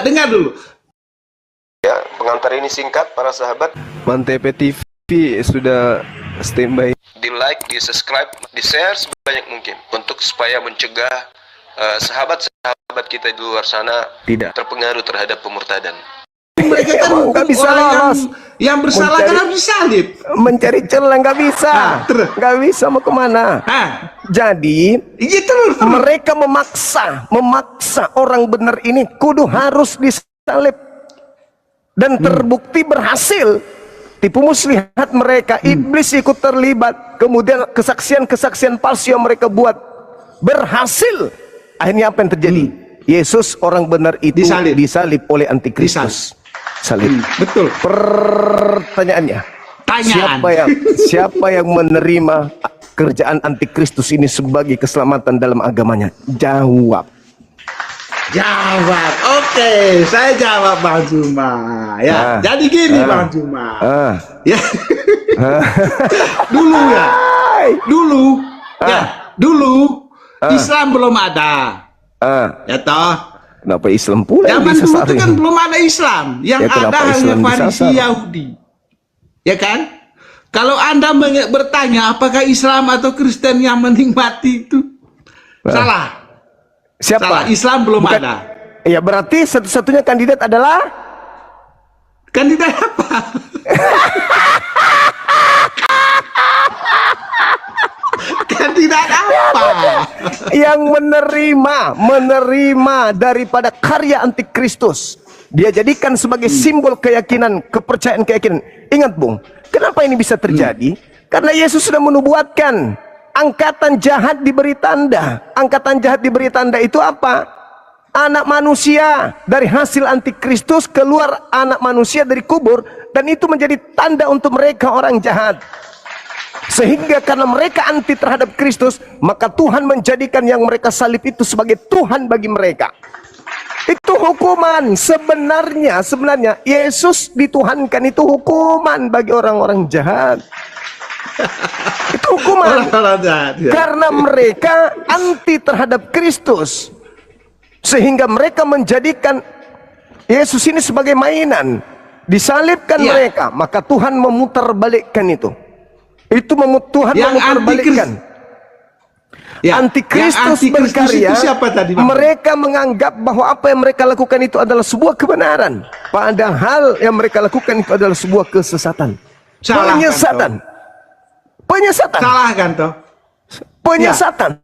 dengar dulu. Ya, pengantar ini singkat para sahabat. Mantep TV sudah standby. Di like, di subscribe, di share sebanyak mungkin untuk supaya mencegah sahabat-sahabat kita di luar sana Tidak terpengaruh terhadap pemurtadan. Mereka kan nggak bisa orang lolos. yang bersalah kan harus disalib. Mencari celah nggak bisa, nggak bisa mau kemana. Jadi Terus. mereka memaksa orang benar ini kudu harus disalib, dan terbukti berhasil. Tipu muslihat mereka, iblis ikut terlibat, kemudian kesaksian palsu yang mereka buat berhasil. Akhirnya apa yang terjadi? Yesus orang benar itu disalib oleh antikristus. Salib. Betul. Pertanyaannya, siapa yang menerima kerjaan antikristus ini sebagai keselamatan dalam agamanya? Jawab. Oke, saya jawab Bang Juma. Ya, jadi gini Bang Juma. Ya. Dulu Islam belum ada. Ya toh. Kenapa Islam pula? Zaman dulu itu kan belum ada Islam. Yang ada hanya Farisi Yahudi. Ya kan? Kalau Anda bertanya apakah Islam atau Kristen yang menikmati itu, salah. Siapa? Salah, Islam belum ada. Ya berarti satu-satunya kandidat adalah kandidat apa? Kandidat apa? Yang menerima daripada karya antikristus. Dia jadikan sebagai simbol keyakinan, kepercayaan keyakinan. Ingat Bung, kenapa ini bisa terjadi? Karena Yesus sudah menubuatkan angkatan jahat diberi tanda. Angkatan jahat diberi tanda itu apa? Anak manusia dari hasil antikristus, keluar anak manusia dari kubur, dan itu menjadi tanda untuk mereka orang jahat. Sehingga karena mereka anti terhadap Kristus, maka Tuhan menjadikan yang mereka salib itu sebagai Tuhan bagi mereka. Itu hukuman. Sebenarnya Yesus dituhankan, itu hukuman bagi orang-orang jahat. Itu hukuman. Karena mereka anti terhadap Kristus, sehingga mereka menjadikan Yesus ini sebagai mainan. Disalibkan mereka, maka Tuhan memutarbalikkan itu. Tuhan memutarbalikkan. Antikristus berkarya. Mereka menganggap bahwa apa yang mereka lakukan itu adalah sebuah kebenaran, padahal yang mereka lakukan itu adalah sebuah kesesatan. Penyesatan. Salah kan toh? Penyesatan.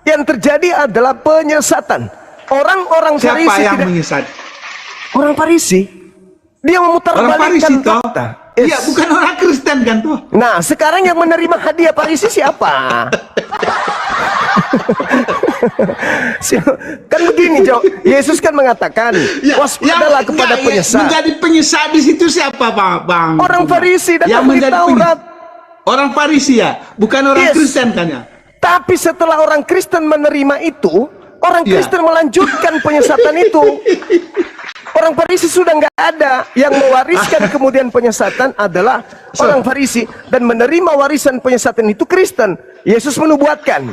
Yang terjadi adalah penyesatan. Orang-orang Farisi yang menyesat? Orang Farisi. Dia memutarbalikkan fakta. Iya, bukan orang Kristen kan tuh. Nah, sekarang yang menerima hadiah Farisi siapa? Kan begini, Jo. Yesus kan mengatakan, waspadalah kepada penyesat. Menjadi penyesat di situ siapa, Bang? Orang Farisi dan ahli Taurat. Orang Farisi ya, bukan orang Kristen kan ya. Tapi setelah orang Kristen menerima itu, orang Kristen melanjutkan penyesatan itu. Orang Farisi sudah nggak ada. Yang mewariskan kemudian penyesatan adalah orang Farisi, dan menerima warisan penyesatan itu Kristen. Yesus menubuatkan,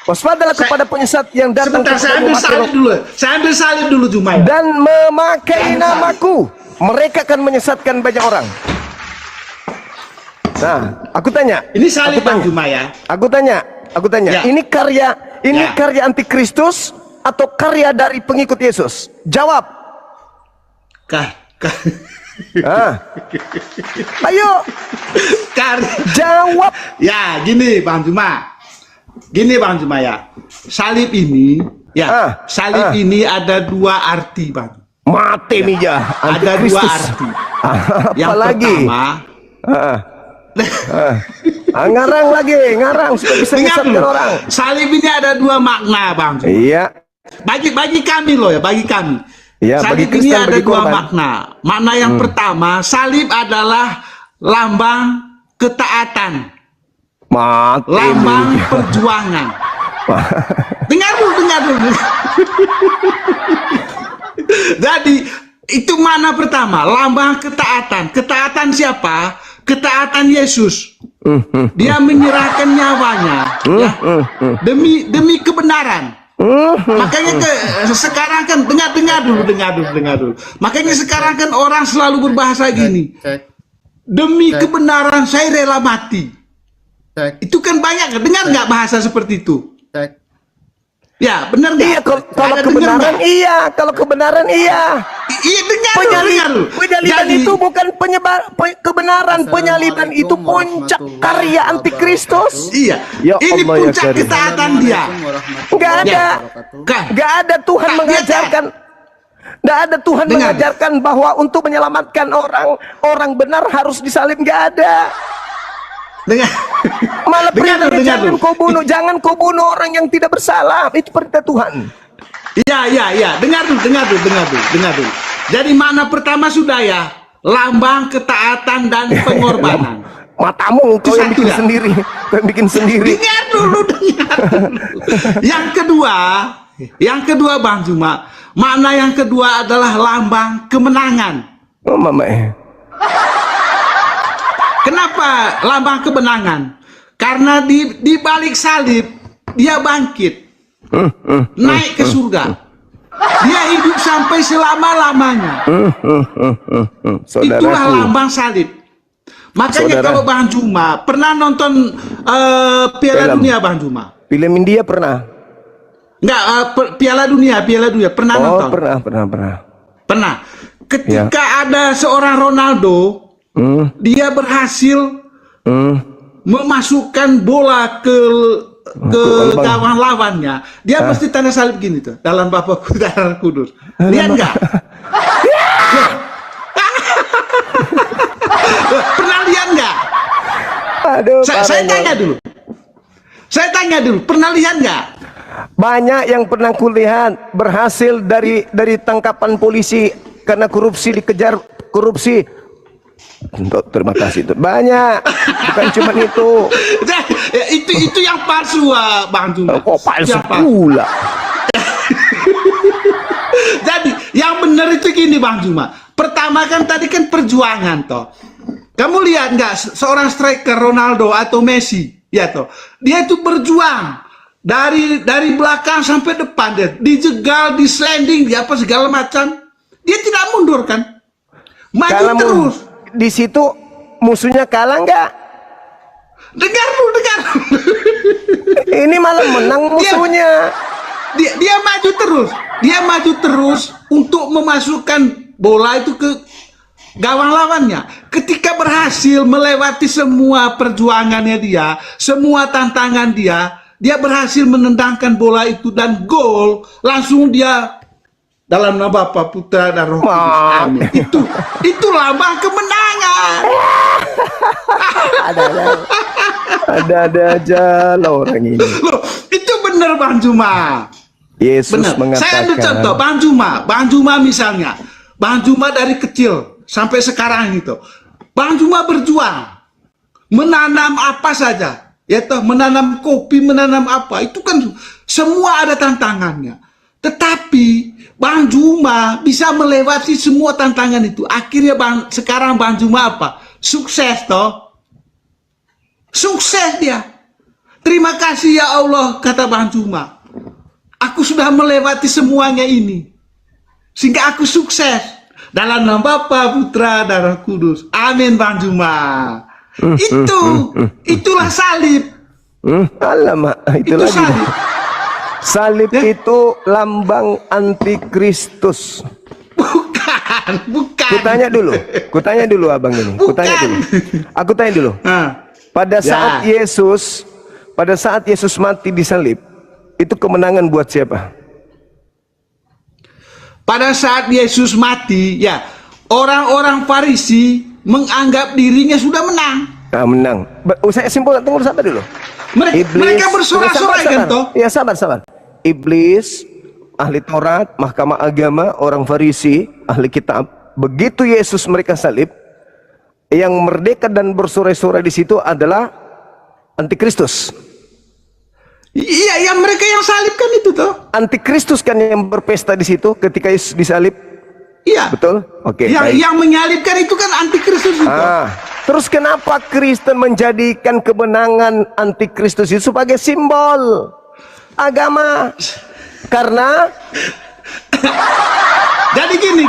waspadalah kepada penyesat yang datang. Saya ambil salib dulu Juma. Dan memakai namaku, mereka akan menyesatkan banyak orang. Nah, aku tanya. Ini salib Bang Juma ya. Aku tanya. Ini karya antikristus atau karya dari pengikut Yesus? Jawab. Ayo, jawab. Ya, gini Bang Juma ya. Salib ini, salib ini ada dua arti, Bang. Mati mija. Ada dua arti. Yang pertama, ngarang supaya bisa menyesatkan orang. Salib ini ada dua makna, Bang. Iya. Bagi kami loh ya, bagi kami. Ya, salib bagi ini Kristen, ada dua makna. Makna yang pertama, salib adalah lambang ketaatan, lambang perjuangan. Dengar dulu. Jadi itu makna pertama, lambang ketaatan. Ketaatan siapa? Ketaatan Yesus. Dia menyerahkan nyawanya, demi kebenaran. Makanya sekarang kan dengar dulu. Makanya sekarang kan orang selalu berbahasa gini. Demi kebenaran saya rela mati. Itu kan banyak. Dengar nggak bahasa seperti itu? Ya, benar nggak? Iya, kalau kebenaran iya, kalau kebenaran iya. Iya, dengar dulu. Penyaliban Jadi, itu bukan kebenaran, penyaliban itu puncak karya antikristus. iya. Ya Ini Allah, ya puncak Karim. ketaatan dia. Nggak ada, Kan? nggak ada Tuhan mengajarkan. Nggak ada Tuhan Dengar. mengajarkan bahwa untuk menyelamatkan orang benar harus disalib. Nggak ada. Dengar. Malah Dengar perintah dulu. jangan kau bunuh orang yang tidak bersalah. Itu perintah Tuhan. Iya. Dengar dulu. Jadi makna pertama sudah ya, lambang ketaatan dan pengorbanan. Matamu kau yang satu bikin ya? sendiri, kau yang bikin sendiri. Dengar dulu. Yang kedua Bang Juma, makna yang kedua adalah lambang kemenangan. Oh mama. Kenapa lambang kemenangan? Karena di balik salib dia bangkit, naik ke surga. Dia hidup sampai selama-lamanya. Itulah lambang salib. Makanya kalau Bang Juma pernah nonton Piala Dunia, Bang Juma? Film India pernah? Enggak, Piala Dunia pernah nonton? Pernah. Ketika ada seorang Ronaldo, dia berhasil memasukkan bola ke gawang lawannya. Dia mesti tanda salib gini tuh, dalam Bapakku darah kudus. Lihat nggak? Pernah lihat nggak? Aduh, Saya tanya dulu, pernah lihat nggak? banyak yang pernah kulihat berhasil dari tangkapan polisi karena korupsi, dikejar korupsi. Terima kasih tuh. Banyak, bukan cuma itu. Itu yang palsu, Bang Juma. Kok palsu pula? Jadi yang benar itu gini, Bang Juma. Pertama kan tadi kan perjuangan toh. Kamu lihat nggak seorang striker Ronaldo atau Messi, ya toh? Dia itu berjuang dari belakang sampai depan, dia dijegal, dislending, apa segala macam. Dia tidak mundur kan? Maju terus. Di situ musuhnya kalah nggak? Dengar dulu. Ini malah menang musuhnya. Dia maju terus untuk memasukkan bola itu ke gawang lawannya. Ketika berhasil melewati semua perjuangannya dia, semua tantangan dia berhasil menendangkan bola itu dan gol. Langsung dia dalam nama Bapa, Putra dan Roh Kudus. Amin. Itu lambang kemenangan. Ada aja lah orang ini. Loh, itu benar, Bang Juma. Yesus Benar. mengatakan. Saya ambil contoh Bang Juma misalnya. Bang Juma dari kecil sampai sekarang itu. Bang Juma berjuang menanam apa saja. Ya toh, menanam kopi, menanam apa. Itu kan semua ada tantangannya. Tetapi Bang Juma bisa melewati semua tantangan itu. Akhirnya sekarang Bang Juma apa? Sukses toh. Sukses dia. Terima kasih ya Allah, kata Bang Juma. Aku sudah melewati semuanya ini. Sehingga aku sukses. Dalam nama Bapa, Putra, dan Roh Kudus. Amin, Bang Juma. Itulah salib. Alamak, itu lagi. Salib. Salib itu lambang antikristus. Bukan. Kutanya dulu abang ini. Aku tanya dulu. Pada saat Yesus mati di salib, itu kemenangan buat siapa? Pada saat Yesus mati, ya, orang-orang Farisi menganggap dirinya sudah menang. Nah, menang. Saya simpulkan, tunggu sabar dulu. Mereka bersorak-sorai kan toh? Ya, sabar. Iblis, ahli Taurat, mahkamah agama, orang Farisi, ahli kitab. Begitu Yesus mereka salib, yang merdeka dan bersorai-sorai di situ adalah antikristus. Iya, yang mereka yang salibkan itu toh. Antikristus kan yang berpesta di situ ketika Yesus disalib. Iya. Betul? Oke. Yang menyalibkan itu kan antikristus itu. Terus kenapa Kristen menjadikan kemenangan antikristus itu sebagai simbol agama? Karena jadi gini.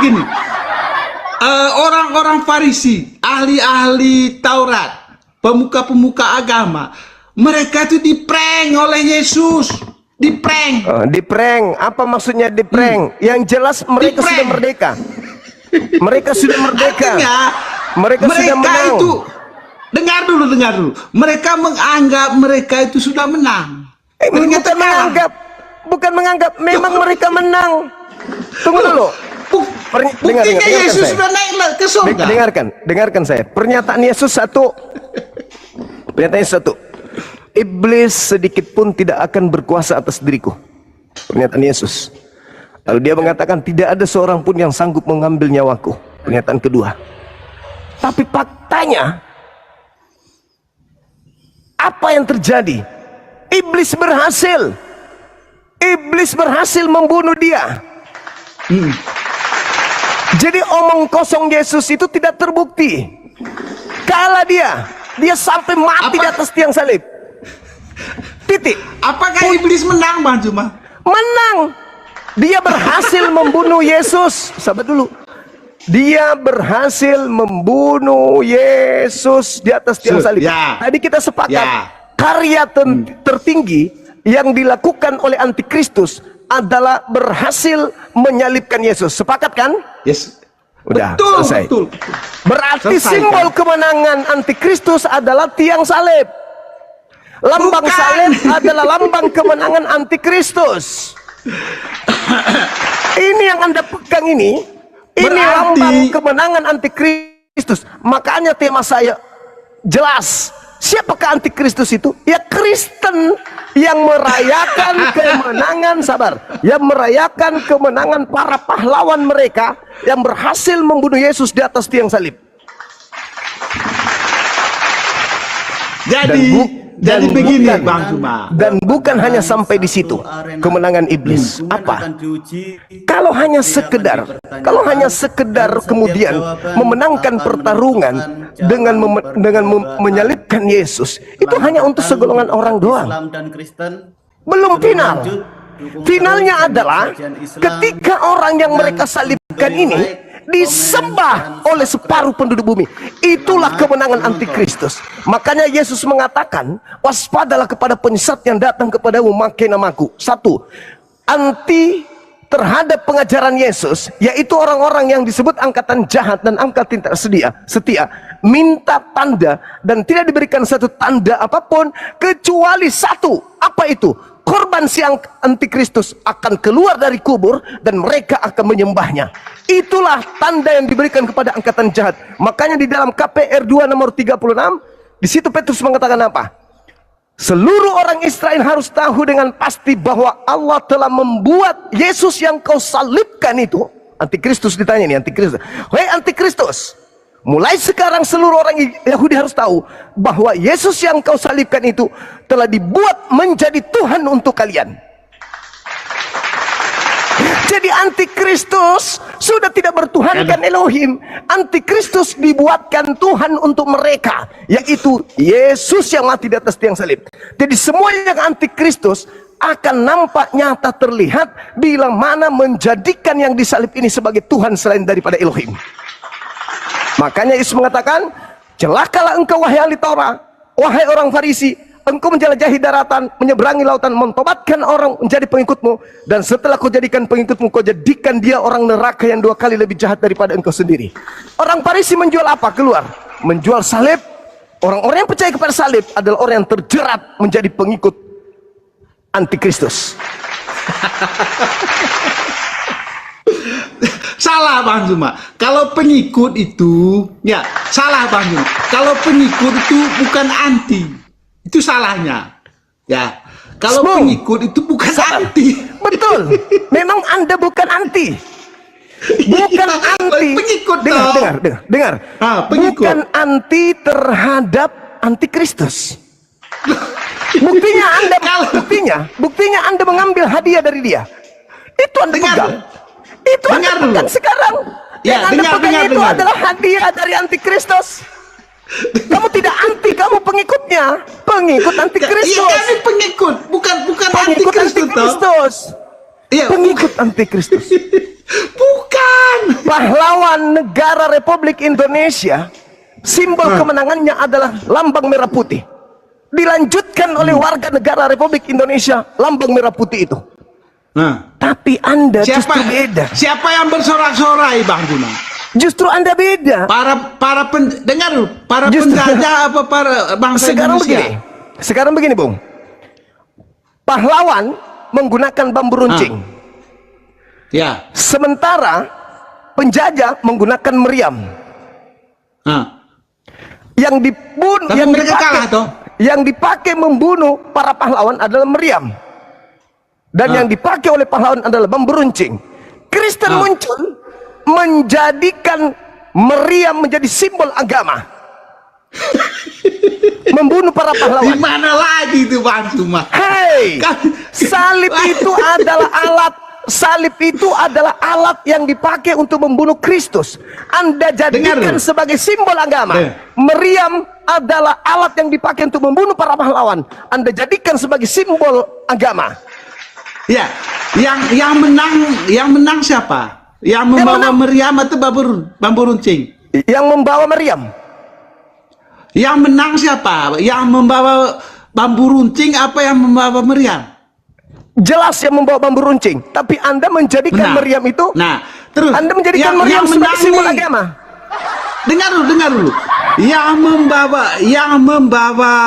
Orang-orang Farisi, ahli-ahli Taurat, pemuka-pemuka agama, mereka itu diprank oleh Yesus. Diprank. Diprank. Apa maksudnya diprank? Yang jelas mereka Diprank. sudah merdeka. Mereka sudah merdeka. Artinya, mereka sudah menang. itu, dengar dulu. Mereka menganggap mereka itu sudah menang. Ternyata kalah. Bukan menganggap, memang mereka menang. Tunggu dulu. Buktinya Yesus sudah naik ke surga. Dengarkan saya. Pernyataan Yesus satu. Iblis sedikit pun tidak akan berkuasa atas diriku. Pernyataan Yesus. Lalu dia mengatakan tidak ada seorang pun yang sanggup mengambil nyawaku. Pernyataan kedua. Tapi faktanya, apa yang terjadi? Iblis berhasil. Iblis berhasil membunuh dia. Jadi omong kosong Yesus itu tidak terbukti. Kalah dia sampai mati di atas tiang salib. Titik. Apakah iblis menang, Bang Juma? Menang. Dia berhasil membunuh Yesus. Sabar dulu. Dia berhasil membunuh Yesus di atas tiang salib. Ya. Tadi kita sepakat, Ya. karya tertinggi yang dilakukan oleh antikristus adalah berhasil menyalibkan Yesus. Sepakat kan? Yes. Udah, Betul. selesai. Berarti Selesai, simbol kan? kemenangan antikristus adalah tiang salib. Lambang Bukan. salib adalah lambang kemenangan antikristus. Ini yang Anda pegang ini lambang kemenangan antikristus. Makanya tema saya jelas. Siapakah antikristus itu? Ya Kristen yang merayakan kemenangan, yang merayakan kemenangan para pahlawan mereka yang berhasil membunuh Yesus di atas tiang salib. Jadi begini, Bang Juma. Dan bukan hanya sampai di situ kemenangan iblis. Apa? Kalau hanya sekedar kemudian memenangkan pertarungan dengan menyalibkan Yesus, itu hanya untuk segolongan orang doang. Belum final. Finalnya adalah ketika orang yang mereka salibkan ini disembah oleh separuh penduduk bumi. Itulah kemenangan antikristus. Makanya Yesus mengatakan, waspadalah kepada penyesat yang datang kepadamu memakai namaku. Satu, anti terhadap pengajaran Yesus, yaitu orang-orang yang disebut angkatan jahat dan angkatan tidak setia, minta tanda dan tidak diberikan satu tanda apapun kecuali satu. Apa itu? Korban si antikristus akan keluar dari kubur dan mereka akan menyembahnya. Itulah tanda yang diberikan kepada angkatan jahat. Makanya di dalam KPR 2 nomor 36, di situ Petrus mengatakan apa? Seluruh orang Israel harus tahu dengan pasti bahwa Allah telah membuat Yesus yang kau salibkan itu. Antikristus ditanya nih, antikristus. Hei antikristus, mulai sekarang seluruh orang Yahudi harus tahu bahwa Yesus yang kau salibkan itu telah dibuat menjadi Tuhan untuk kalian. Jadi antikristus sudah tidak bertuhankan Elohim. Antikristus dibuatkan Tuhan untuk mereka, yaitu Yesus yang mati di atas tiang salib. Jadi semua yang antikristus akan nampak nyata terlihat bila mana menjadikan yang disalib ini sebagai Tuhan selain daripada Elohim. Makanya Yesus mengatakan, celakalah engkau wahai ahli Taurat, wahai orang Farisi, engkau menjelajahi daratan, menyeberangi lautan, mentobatkan orang menjadi pengikutmu, dan setelah kau jadikan pengikutmu, kau jadikan dia orang neraka yang 2 kali lebih jahat daripada engkau sendiri. Orang Farisi menjual apa? Keluar menjual salib. Orang-orang yang percaya kepada salib adalah orang yang terjerat menjadi pengikut antikristus. Salah Bang Juma. Kalau pengikut itu, ya salah Bang Juma. Kalau pengikut itu bukan anti, itu salahnya. Ya, kalau pengikut itu bukan anti. Betul. Memang Anda bukan anti. Bukan anti. Pengikut. Dengar. Pengikut. Bukan anti terhadap antikristus. Buktinya Anda mengambil hadiah dari dia. Itu Anda pegang. Itu Anda pegang sekarang. Yang Anda pegang itu adalah hadiah dari antikristus. Kamu tidak anti, kamu pengikutnya. Pengikut antikristus. Iya, kami pengikut, bukan pengikut antikristus. Iya. Pengikut antikristus. Bukan. Pahlawan negara Republik Indonesia, simbol kemenangannya adalah lambang merah putih. Dilanjutkan oleh warga negara Republik Indonesia, lambang merah putih itu. Nah, Tapi Anda justru beda. siapa yang bersorak-sorai, Bang Juma? Justru Anda beda. Dengar dulu, para Justru- penjajah apa para bangsa Indonesia? Sekarang begini, Bung. Pahlawan menggunakan bambu runcing. Ya. Sementara penjajah menggunakan meriam. Nah. Yang dibunuh, Tapi mereka kalah, toh? Yang dipakai membunuh para pahlawan adalah meriam. Dan yang dipakai oleh pahlawan adalah bambu runcing. Kristen muncul menjadikan meriam menjadi simbol agama. Membunuh para Di pahlawan. mana lagi itu, Bang Juma? Hei, salib itu adalah alat. Salib itu adalah alat yang dipakai untuk membunuh Kristus. Anda jadikan Dengar. sebagai simbol agama. Dengar. Meriam adalah alat yang dipakai untuk membunuh para pahlawan. Anda jadikan sebagai simbol agama. Ya, yang menang siapa? Yang membawa meriam atau bambu runcing? Yang membawa meriam. Yang menang siapa? Yang membawa bambu runcing apa yang membawa meriam? Jelas yang membawa bambu runcing. Tapi Anda menjadikan meriam itu. Nah, terus Anda menjadikan meriam sebagai simbol agama. Dengar dulu. Yang membawa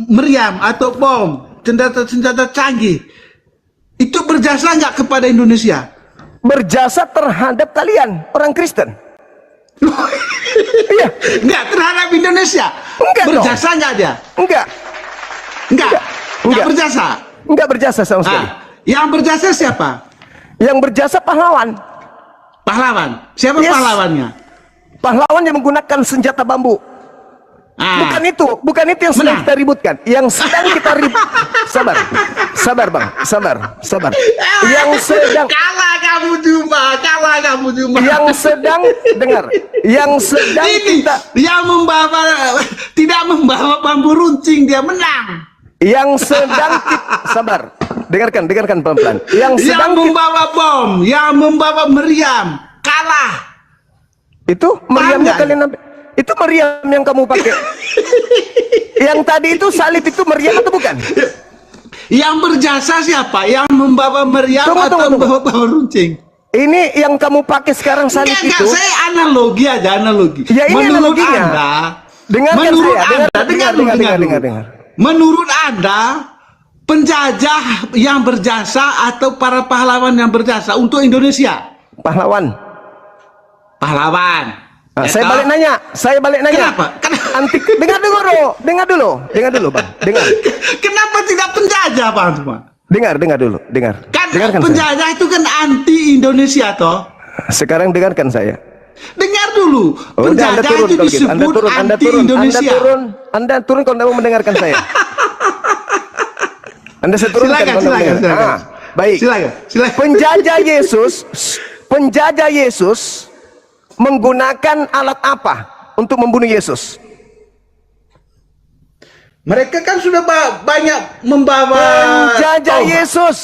meriam atau bom, senjata canggih, itu berjasa nggak kepada Indonesia? Berjasa terhadap kalian, orang Kristen. Iya. Nggak terhadap Indonesia. Enggak dong. Berjasa nggak dia? Enggak. Nggak berjasa. Enggak berjasa sama sekali. Yang berjasa siapa? Yang berjasa pahlawan. Pahlawan. Siapa Yes. pahlawannya? Pahlawan yang menggunakan senjata bambu. Bukan itu yang sedang Menang. kita ributkan. Yang sedang kita ribut. Sabar Bang, sabar. Yang sedang Kalah kamu Juma. yang sedang dengar. Yang sedang Ini kita yang tidak membawa bambu runcing, dia menang. yang sedang sabar. Dengarkan pelan-pelan. Yang Yang sedang membawa bom, yang membawa meriam, kalah. itu meriamnya Pandai. kalian ambil. Itu meriam yang kamu pakai. Yang tadi itu salib itu meriam atau bukan? Yang berjasa siapa? Yang membawa meriam atau Tunggu. membawa bambu runcing? Ini yang kamu pakai sekarang salib Enggak, itu. saya analogi aja, analogi. Ya, ini menurut analoginya. Anda, Dengarkan menurut saya, Anda, dengar dulu. dengar. Menurut Anda, penjajah yang berjasa atau para pahlawan yang berjasa untuk Indonesia? Pahlawan. Ya Saya toh? balik nanya. Kenapa? Dengar dulu, Bang. Dengar. Kenapa tidak penjajah, Bang? Cuma? Dengar dulu. Kan Dengarkan saya. penjajah itu kan anti Indonesia toh. Sekarang dengarkan saya. Dengar dulu. Oh, udah, Penjajah itu kalau gitu. disebut anti Indonesia. Anda turun kalau Anda mau mendengarkan saya. Saya turunkan Silakan, kalau Anda silakan, mendengar. silakan. Baik. Silakan. Penjajah Yesus menggunakan alat apa untuk membunuh Yesus? Mereka kan sudah banyak membawa Penjajah tombak. Yesus,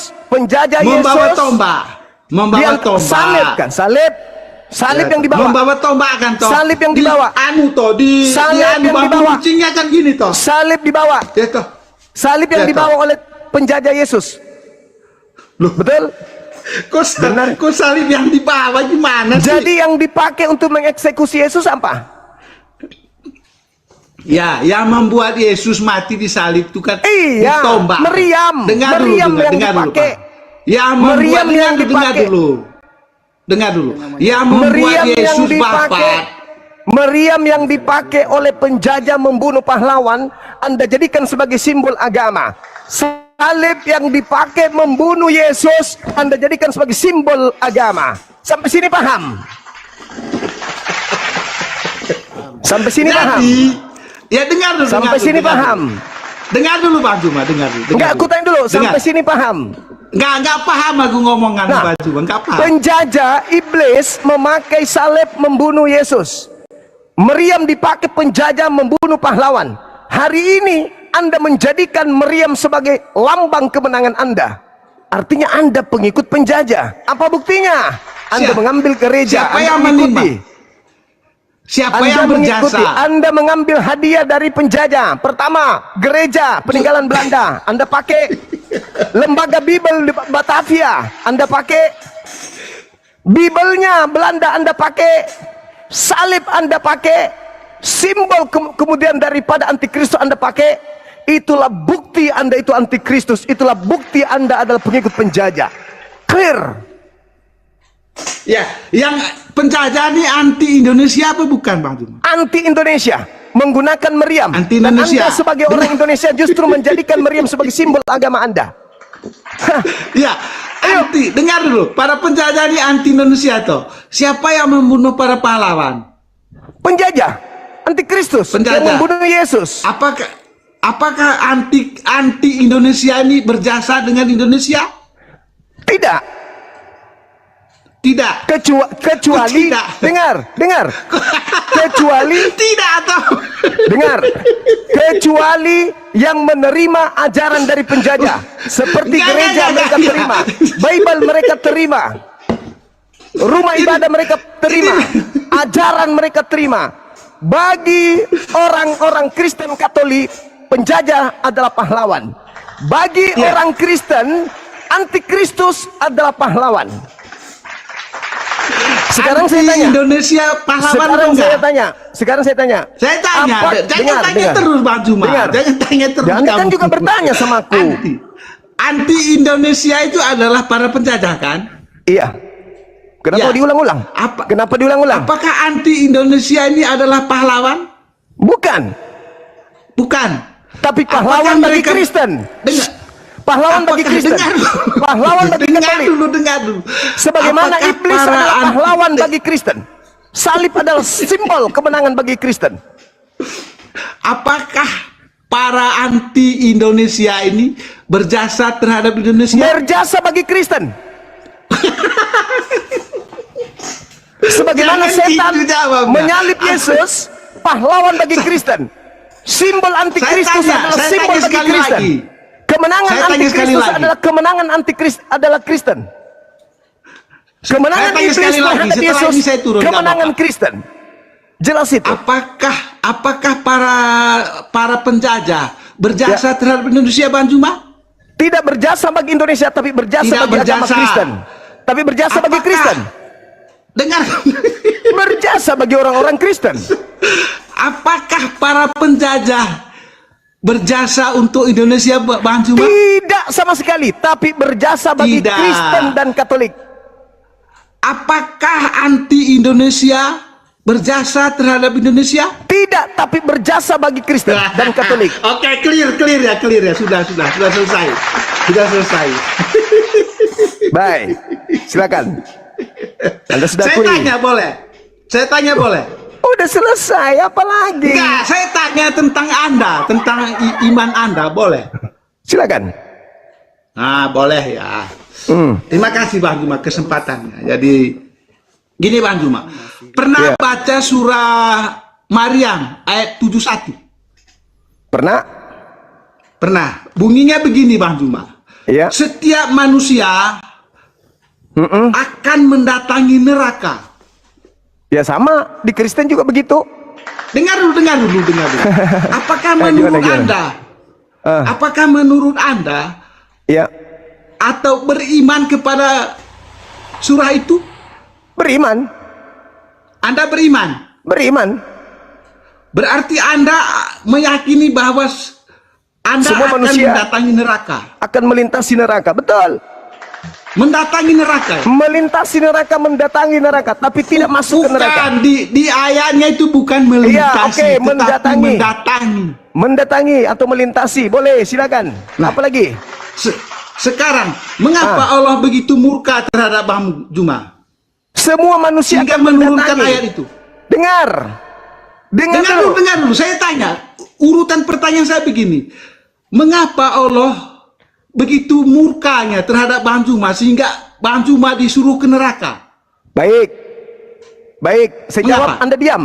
Membawa tombak. Membawa tombak. Salib Ya, yang dibawa. Membawa tombak kan toh. Salib yang dibawa. Salib yang bambu dibawa. runcingnya kan gini toh. Salib dibawa. Ya toh. Salib yang Ya, dibawa oleh penjajah Yesus. Loh, Betul? Benar. kok salib yang dibawa gimana sih? Jadi yang dipakai untuk mengeksekusi Yesus apa? Ya, yang membuat Yesus mati di salib itu kan Iya, tombak. meriam. Dengar dulu, Meriam yang dengar dulu, dipakai. Pak. Yang Meriam membuat yang dipakai. Dengar dulu. Yang membuat Yesus wafat. Meriam yang dipakai oleh penjajah membunuh pahlawan, Anda jadikan sebagai simbol agama. Salib yang dipakai membunuh Yesus, Anda jadikan sebagai simbol agama. Sampai sini paham? Sampai sini paham? Ya dengar dulu. Sampai sini paham? Dengar dulu Pak Juma, dengar dulu. Enggak, aku tanya dulu. Sampai sini paham? Enggak paham aku ngomongan Pak Juma, enggak paham. Penjajah iblis memakai salib membunuh Yesus. Meriam dipakai penjajah membunuh pahlawan. Hari ini Anda menjadikan meriam sebagai lambang kemenangan Anda. artinya Anda pengikut penjajah. Apa buktinya? Anda mengambil gereja, Siapa Anda yang mengikuti. menerima? Siapa Anda yang mengikuti, berjasa? Anda mengambil hadiah dari penjajah. Pertama, gereja peninggalan Belanda, Anda pakai. Lembaga Bibel di Batavia, Anda pakai. Bibelnya Belanda, Anda pakai. Salib Anda pakai. Simbol kemudian daripada antikristus Anda pakai. Itulah bukti Anda itu antikristus. Itulah bukti Anda adalah pengikut penjajah. Clear. Ya, yang penjajah ini anti Indonesia apa bukan, Bang Juma? Anti Indonesia, menggunakan meriam. Anti Dan Indonesia. Anda sebagai orang Indonesia justru menjadikan meriam sebagai simbol agama Anda. Ya, anti. Dengar dulu, para penjajah ini anti Indonesia toh. Siapa yang membunuh para pahlawan? Penjajah, antikristus yang Penjajah. membunuh Yesus. Apakah anti Indonesia ini berjasa dengan Indonesia? Tidak. Tidak. Kecuali Tidak. dengar kecuali Tidak atau dengar, kecuali yang menerima ajaran dari penjajah seperti gereja mereka terima, Bible mereka terima, rumah ibadah mereka terima, ajaran mereka terima. Bagi orang-orang Kristen Katolik, penjajah adalah pahlawan. Bagi orang Kristen, antikristus adalah pahlawan. Sekarang saya tanya, Indonesia pahlawan sekarang atau saya enggak? tanya, Saya tanya, jangan tanya terus Bang Juma. Jangan tanya terus. Anda kan kamu. juga bertanya sama aku. Anti Indonesia itu adalah para penjajah kan? Iya. Kenapa Ya. diulang-ulang? Kenapa diulang-ulang? Apakah anti Indonesia ini adalah pahlawan? Bukan. Bukan. Tapi Apakah pahlawan bagi mereka- Kristen. Dengar. Pahlawan bagi Kristen. Dengar dulu. Pahlawan bagi Katolik. Dengar dulu. Sebagaimana Apakah iblis para adalah anti- pahlawan bagi Kristen. Salib adalah simbol kemenangan bagi Kristen. Apakah para anti Indonesia ini berjasa terhadap Indonesia? Berjasa bagi Kristen. Sebagaimana Jangan setan gitu jawabnya. menyalib Yesus, pahlawan bagi Kristen. Simbol antikristus Saya tanya adalah simbol bagi sekali Kristen. lagi. Kemenangan Saya tanya sekali antikristus lagi. adalah kemenangan antikristus adalah Kristen. Kemenangan Saya tanya iblis sekali lagi, terhadap setelah Yesus, ini saya turun, nggak kemenangan apa-apa. Kristen. Jelas itu. Apakah para penjajah berjasa terhadap Indonesia, Bang Juma? Tidak berjasa bagi Indonesia, tapi berjasa Tidak bagi agama berjasa. Kristen. Tapi berjasa bagi Apakah- Kristen. Dengar. Berjasa bagi orang-orang Kristen. Apakah para penjajah berjasa untuk Indonesia, Bang Juma? Tidak sama sekali, tapi berjasa bagi Tidak. Kristen dan Katolik. Apakah anti Indonesia berjasa terhadap Indonesia? Tidak, tapi berjasa bagi Kristen dan Katolik. Oke, clear ya. Sudah selesai. Sudah selesai. Baik, silakan. Anda sudah Saya akui. tanya boleh? Udah selesai, apa lagi? Enggak, saya tanya tentang Anda, tentang iman Anda, boleh? Silakan. Nah, boleh ya. Terima kasih Bang Juma kesempatannya. Jadi gini Bang Juma, pernah Ya. baca surah Maryam ayat 71? Pernah? Pernah. Bunyinya begini Bang Juma. Ya. Setiap manusia akan mendatangi neraka. Ya sama, di Kristen juga begitu. Dengar dulu. Apakah menurut gimana? Anda? Apakah menurut Anda Ya, atau beriman kepada surah itu? beriman. Anda beriman? Beriman. Berarti Anda meyakini bahwa Anda Semua akan manusia mendatangi neraka. akan melintasi neraka. Betul. Mendatangi neraka. Melintasi neraka, mendatangi neraka, tapi tidak masuk ke neraka. Bukan, di ayatnya itu bukan melintasi, Iya, oke, tetapi mendatangi. mendatangi. Mendatangi atau melintasi, boleh, silakan. Nah. Apa lagi? Sekarang, mengapa Allah begitu murka terhadap Bang Juma? Semua manusia Sehingga akan menurunkan mendatangi. ayat itu. Dengar. Dengar dulu. Dengar dulu. Saya tanya, urutan pertanyaan saya begini. Mengapa Allah begitu murkanya terhadap Bang Juma sehingga Bang Juma disuruh ke neraka? Baik. Baik, saya Mengapa? jawab, Anda diam.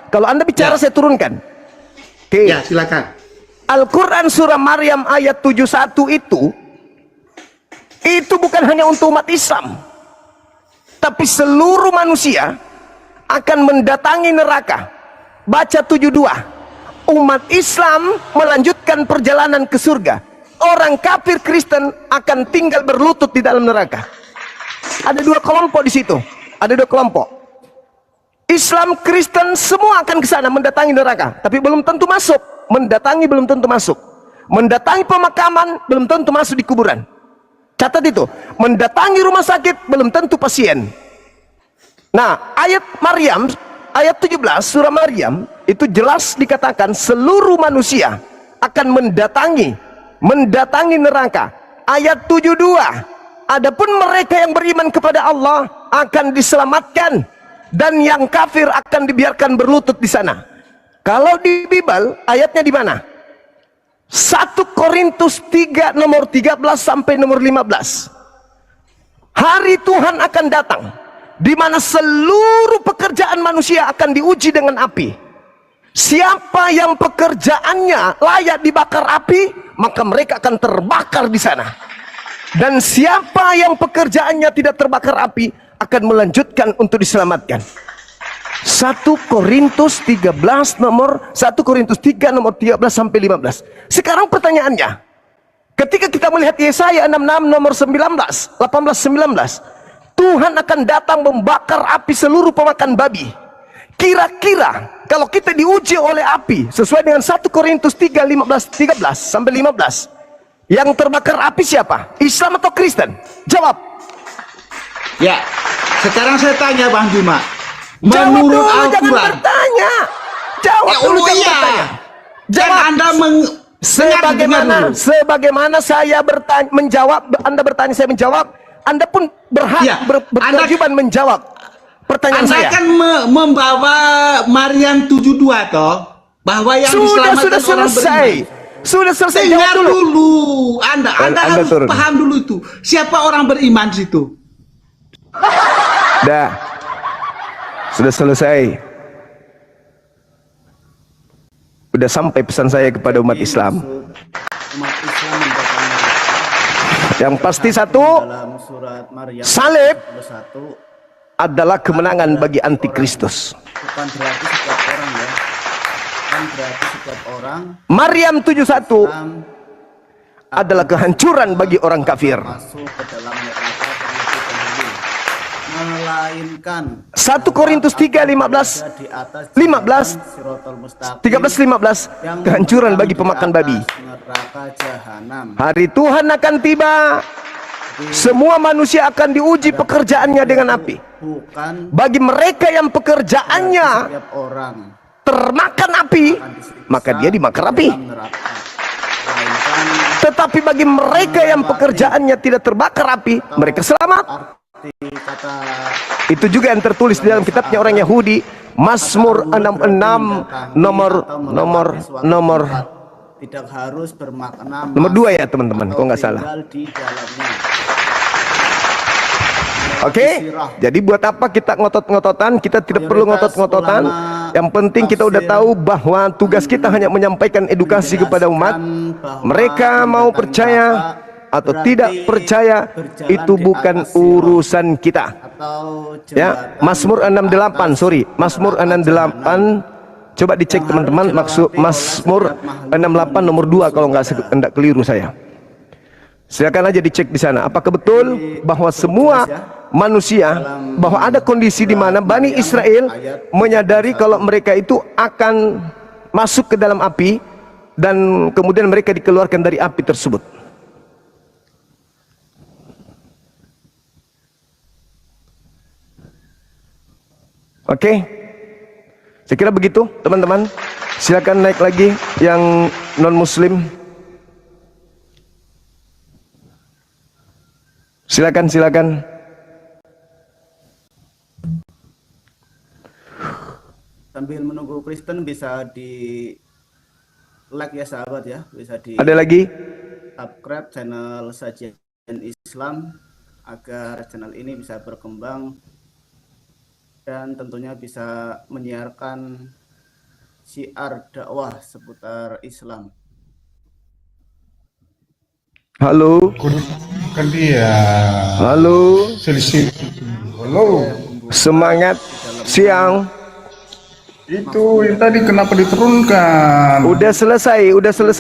Kalau Anda bicara, Ya. saya turunkan. Oke. Ya, silakan. Al-Quran surah Maryam ayat 71 Itu bukan hanya untuk umat Islam, tapi seluruh manusia akan mendatangi neraka. Baca 72. Umat Islam melanjutkan perjalanan ke surga. Orang kafir Kristen akan tinggal berlutut di dalam neraka. Ada dua kelompok di situ. Ada dua kelompok. Islam, Kristen, semua akan ke sana mendatangi neraka, tapi belum tentu masuk. Mendatangi belum tentu masuk. Mendatangi pemakaman belum tentu masuk di kuburan. Catat itu. Mendatangi rumah sakit belum tentu pasien. Nah, ayat Maryam, ayat 17 surah Maryam itu jelas dikatakan seluruh manusia akan mendatangi neraka. Ayat 72. Adapun mereka yang beriman kepada Allah akan diselamatkan, dan yang kafir akan dibiarkan berlutut di sana. Kalau di Bible ayatnya di mana? 1 Korintus 3 nomor 13 sampai nomor 15. Hari Tuhan akan datang di mana seluruh pekerjaan manusia akan diuji dengan api. Siapa yang pekerjaannya layak dibakar api, maka mereka akan terbakar di sana. Dan siapa yang pekerjaannya tidak terbakar api akan melanjutkan untuk diselamatkan. 1 Korintus 3 nomor 13 sampai 15. Sekarang pertanyaannya, ketika kita melihat Yesaya 66 nomor 18, 19, Tuhan akan datang membakar api seluruh pemakan babi. Kira-kira kalau kita diuji oleh api sesuai dengan 1 Korintus 13 sampai 15, yang terbakar api siapa? Islam atau Kristen? Jawab. Ya, sekarang saya tanya Bang Juma. Jawab Menurut dulu, jangan Al-Quran. bertanya. Jawab Ya dulu, Allah, jangan iya. bertanya. Dan Jawab. Anda Sebagaimana saya bertanya, menjawab, Anda bertanya, saya menjawab. Anda pun berhak Ya, berkewajiban menjawab pertanyaan Anda saya. kan membawa Maryam 72 toh, bahwa yang Sudah diselamatkan orang selesai. beriman. Sudah selesai. Dengar Jawab dulu. dulu. Anda Anda harus turun. paham dulu itu. Siapa orang beriman di situ? Dah. Sudah selesai. Sudah sampai pesan saya kepada umat Islam. Umat Islam mendatangi Yang pasti satu, dalam surat Maryam salib 21, adalah kemenangan bagi antikristus. bukan berarti setiap orang ya. Bukan berarti setiap orang Maryam 71 yang adalah kehancuran bagi orang kafir. masuk ke dalam neraka terlebih dahulu, melainkan 1 Korintus 3 15 di atas 15 Sirotol Mustaqim 13-15 yang kehancuran menyeberang bagi di pemakan atas babi. neraka jahanam. Hari Tuhan akan tiba. Semua manusia akan diuji pekerjaannya dengan api. Bukan Bagi mereka yang pekerjaannya setiap orang termakan api, akan disiksa maka dia dimakan api. dalam neraka. Melainkan Tetapi bagi mereka yang pekerjaannya tidak terbakar api, mereka selamat. arti kata Itu juga yang tertulis di dalam kitabnya orang Yahudi, Mazmur 66 nomor tidak harus bermakna nomor 2 ya masuk teman-teman, atau kalau nggak salah. tinggal di dalamnya. Oke, jadi buat apa kita ngotot-ngototan? Kita tidak perlu ngotot-ngototan. Yang penting kita udah tahu bahwa tugas kita hanya menyampaikan edukasi kepada umat. Mereka mau percaya atau tidak percaya, itu bukan urusan kita. Atau Ya, Mazmur 68, sorry, Mazmur 68. Coba dicek teman-teman, maksud Mazmur 68 nomor 2 kalau nggak keliru saya. Silakan aja dicek di sana. Apakah betul bahwa semua manusia, bahwa ada kondisi di mana Bani Israel menyadari kalau mereka itu akan masuk ke dalam api dan kemudian mereka dikeluarkan dari api tersebut. Oke, saya kira begitu teman-teman. Silakan naik lagi yang non muslim. Silakan. sambil menunggu Kristen bisa di like ya sahabat ya, bisa di Ada lagi? subscribe channel Sajian Islam agar channel ini bisa berkembang dan tentunya bisa menyiarkan syiar dakwah seputar Islam. Halo. kan dia. Halo, Selisih. Halo. semangat siang. Itu yang tadi kenapa diturunkan? Udah selesai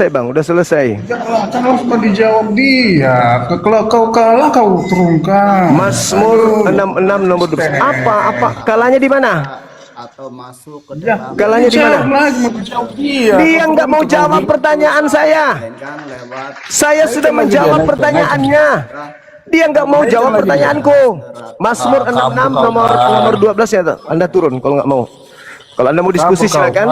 Bang, udah selesai. Jangan langsung dijawab dia. Kalau kau kalah kau turunkan. Mazmur 66 nomor 12. Apa kalahnya di mana? Atau masuk ke Ya, dalam Kalahnya di mana? jawab lagi mau dijawab dia. Dia nggak mau jawab pertanyaan saya. kan lewat Saya sudah menjawab pertanyaannya. Dia nggak mau jawab pertanyaanku. Mazmur 66 nomor 12 ya. Anda turun kalau nggak mau. Kalau Anda mau diskusi silakan.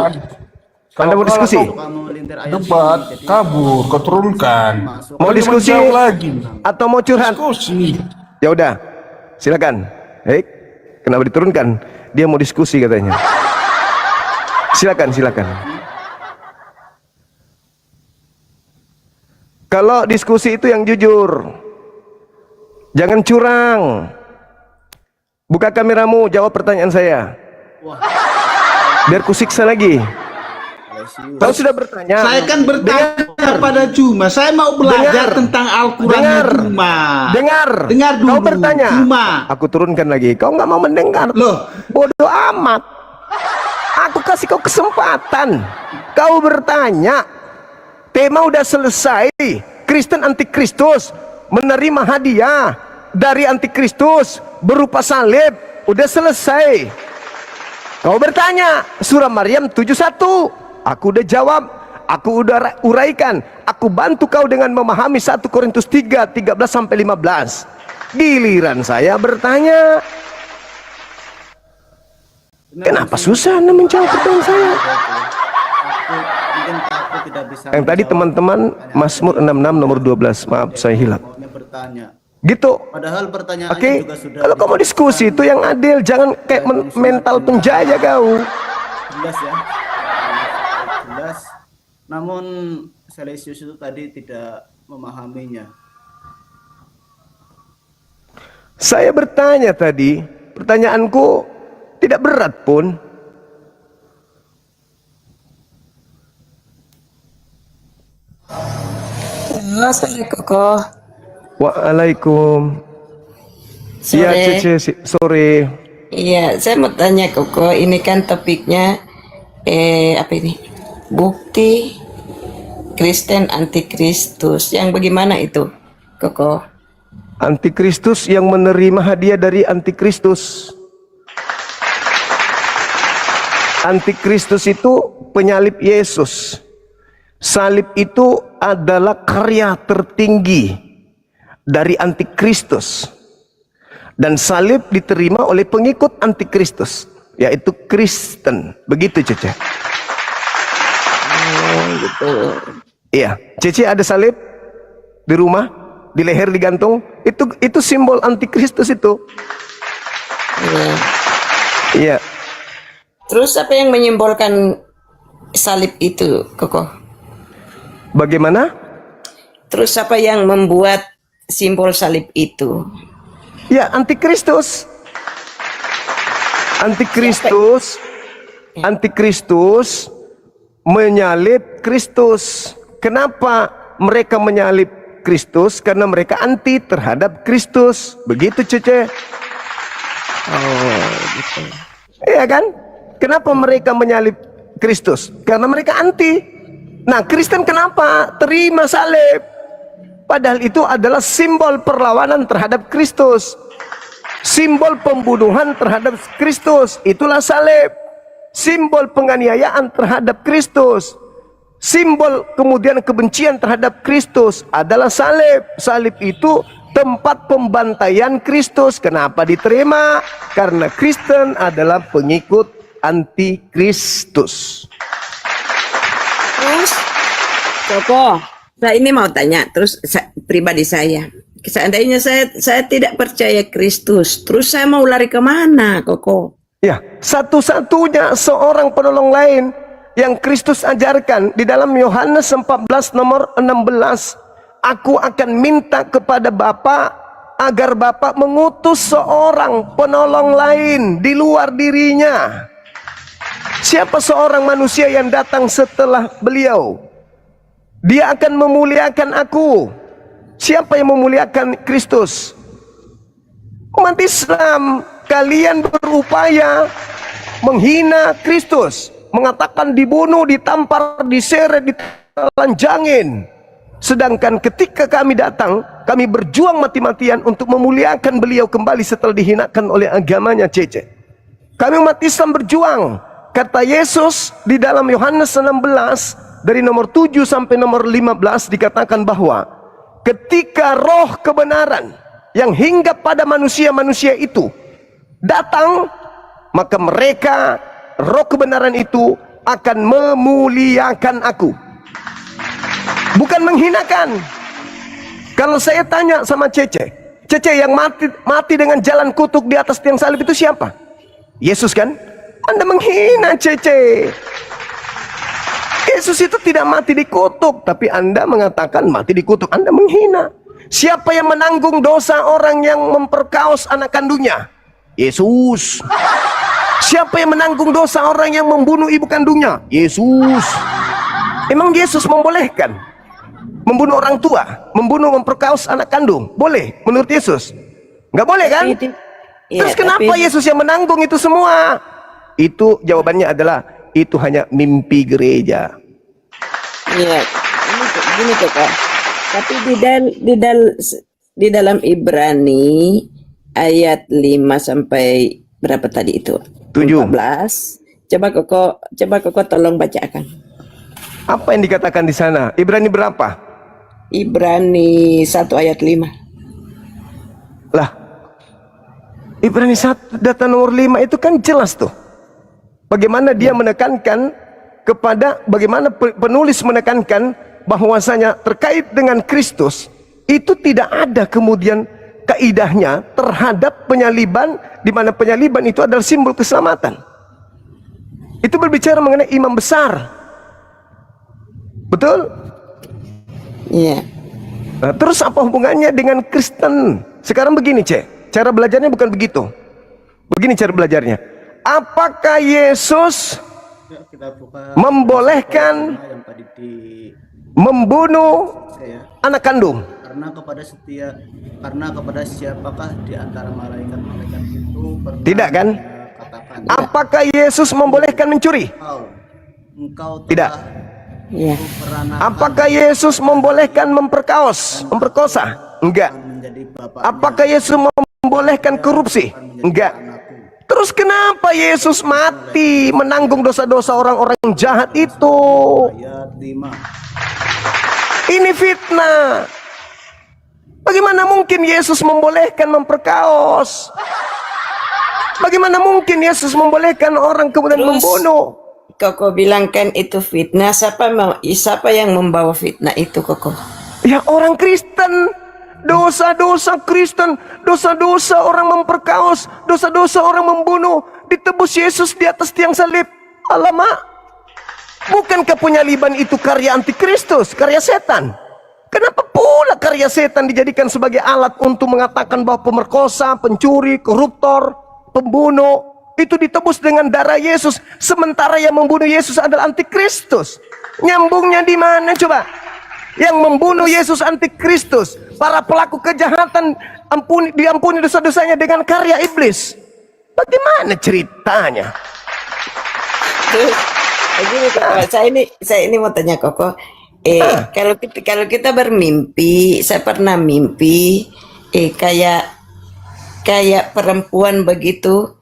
Anda mau diskusi? kamu lintir ayat Debat, ini, jadi kabur, kau turunkan. Mau diskusi Jawab lagi. atau mau curhat? Diskusi. Ya udah, silakan. Hei, kenapa diturunkan? Dia mau diskusi katanya. Silakan. Kalau diskusi itu yang jujur, jangan curang. Buka kameramu, jawab pertanyaan saya. Biar kusiksa lagi. Kau sudah bertanya. Saya kan bertanya pada Cuma. Saya mau belajar tentang Al-Quran Cuma. Dengar dulu. Kau bertanya. Cuma. Aku turunkan lagi. Kau nggak mau mendengar. Loh, Bodoh amat. Aku kasih kau kesempatan. Kau bertanya. Tema udah selesai. Kristen antikristus menerima hadiah dari antikristus berupa salib. Udah selesai. Kau bertanya surah Maryam 71. Aku udah jawab. Aku udah uraikan. Aku bantu kau dengan memahami 1 Korintus 3, 13-15. Giliran saya bertanya. Kenapa susah Anda menjawab pertanyaan saya? mungkin takut tidak bisa Yang tadi teman-teman Mazmur 66 nomor 12. Maaf saya hilang. maunya bertanya. Gitu. Padahal pertanyaannya Oke. juga sudah Kalau kamu diskusi itu yang adil, jangan kayak mental penjaya kau. jelas ya. Jelas. Namun Celsius itu tadi tidak memahaminya. Saya bertanya tadi, pertanyaanku tidak berat pun. Halo, sore Koko. Waalaikum. Iya, Sore. Cece, sore. Iya, saya mau tanya Koko, ini kan topiknya apa ini? Bukti Kristen antikristus. Yang bagaimana itu, Koko? Antikristus yang menerima hadiah dari antikristus. Antikristus itu penyalib Yesus. Salib itu adalah karya tertinggi dari antikristus. Dan salib diterima oleh pengikut antikristus, yaitu Kristen. Begitu, Cece. Gitu. Iya, Cece ada salib di rumah, di leher digantung. Itu simbol antikristus itu. Iya. Iya. Terus apa yang menyimbolkan salib itu, Koko? Bagaimana? Terus apa yang membuat simbol salib itu? Ya, antikristus. Antikristus menyalib Kristus. Kenapa mereka menyalib Kristus? Karena mereka anti terhadap Kristus. Begitu, Cece. Oh, gitu. Iya kan? Kenapa mereka menyalib Kristus? Karena mereka anti. Nah, Kristen kenapa terima salib? Padahal itu adalah simbol perlawanan terhadap Kristus. Simbol pembunuhan terhadap Kristus. Itulah salib. Simbol penganiayaan terhadap Kristus. Simbol kemudian kebencian terhadap Kristus adalah salib. Salib itu tempat pembantaian Kristus. Kenapa diterima? Karena Kristen adalah pengikut antikristus. Terus, Koko, saya ini mau tanya, terus pribadi saya. Seandainya saya tidak percaya Kristus, terus saya mau lari kemana, Koko? Ya, satu-satunya seorang penolong lain yang Kristus ajarkan di dalam Yohanes 14 nomor 16. Aku akan minta kepada Bapa agar Bapa mengutus seorang penolong lain di luar dirinya. Siapa seorang manusia yang datang setelah beliau? Dia akan memuliakan aku. Siapa yang memuliakan Kristus? Umat Islam. Kalian berupaya menghina Kristus, mengatakan dibunuh, ditampar, diseret, ditelanjangin. Sedangkan ketika kami datang, kami berjuang mati-matian untuk memuliakan beliau kembali setelah dihinakan oleh agamanya. Cece, kami umat Islam berjuang. Kata Yesus di dalam Yohanes 16 dari nomor 7 sampai nomor 15 dikatakan bahwa ketika roh kebenaran yang hinggap pada manusia-manusia itu datang, maka mereka, roh kebenaran itu akan memuliakan aku, bukan menghinakan. Kalau saya tanya sama Cece, yang mati dengan jalan kutuk di atas tiang salib itu siapa? Yesus kan? Anda menghina Cece. Yesus itu tidak mati dikutuk, tapi Anda mengatakan mati dikutuk. Anda menghina. Siapa yang menanggung dosa orang yang memperkaos anak kandungnya? Yesus. Siapa yang menanggung dosa orang yang membunuh ibu kandungnya? Yesus. Emang Yesus membolehkan membunuh orang tua, memperkaos anak kandung? Boleh menurut Yesus? Nggak boleh kan? Terus kenapa Yesus yang menanggung itu semua? Itu jawabannya adalah itu hanya mimpi gereja. Iya, ini gini Kak. Tapi di dalam Ibrani ayat 5 sampai berapa tadi itu? 7. 14. Coba Koko tolong bacakan. Apa yang dikatakan di sana? Ibrani berapa? Ibrani 1 ayat 5. Lah, Ibrani 1 data nomor 5 itu kan jelas tuh. Bagaimana dia menekankan kepada, bagaimana penulis menekankan bahwasanya terkait dengan Kristus itu tidak ada kemudian kaidahnya terhadap penyaliban, di mana penyaliban itu adalah simbol keselamatan. Itu berbicara mengenai imam besar. Betul? Iya. Nah, terus apa hubungannya dengan Kristen? Sekarang begini, Cek. Cara belajarnya bukan begitu. Begini cara belajarnya. Apakah Yesus membolehkan membunuh anak kandung? Karena kepada siapakah di antara malaikat-malaikat itu tidak kan? katakan, apakah Yesus membolehkan mencuri? Engkau tidak. Iya. Apakah Yesus membolehkan memperkosa? Enggak. Apakah Yesus membolehkan korupsi? Enggak. Terus kenapa Yesus mati menanggung dosa-dosa orang-orang jahat itu? Ayat 5. Ini fitnah. Bagaimana mungkin Yesus membolehkan memperkaos? Bagaimana mungkin Yesus membolehkan orang kemudian membunuh? Koko bilang kan itu fitnah. Siapa yang membawa fitnah itu, Koko? Ya orang Kristen. Dosa-dosa Kristen, dosa-dosa orang memperkaos, dosa-dosa orang membunuh, ditebus Yesus di atas tiang salib. Alamak, bukankah penyaliban itu karya antikristus, karya setan? Kenapa pula karya setan dijadikan sebagai alat untuk mengatakan bahwa pemerkosa, pencuri, koruptor, pembunuh itu ditebus dengan darah Yesus, sementara yang membunuh Yesus adalah antikristus? Nyambungnya di mana coba? Yang membunuh Yesus antikristus, para pelaku kejahatan diampuni dosa-dosanya dengan karya iblis. Bagaimana ceritanya? Begini Koko, saya ini mau tanya Koko. Kalau kita bermimpi, saya pernah mimpi kayak perempuan begitu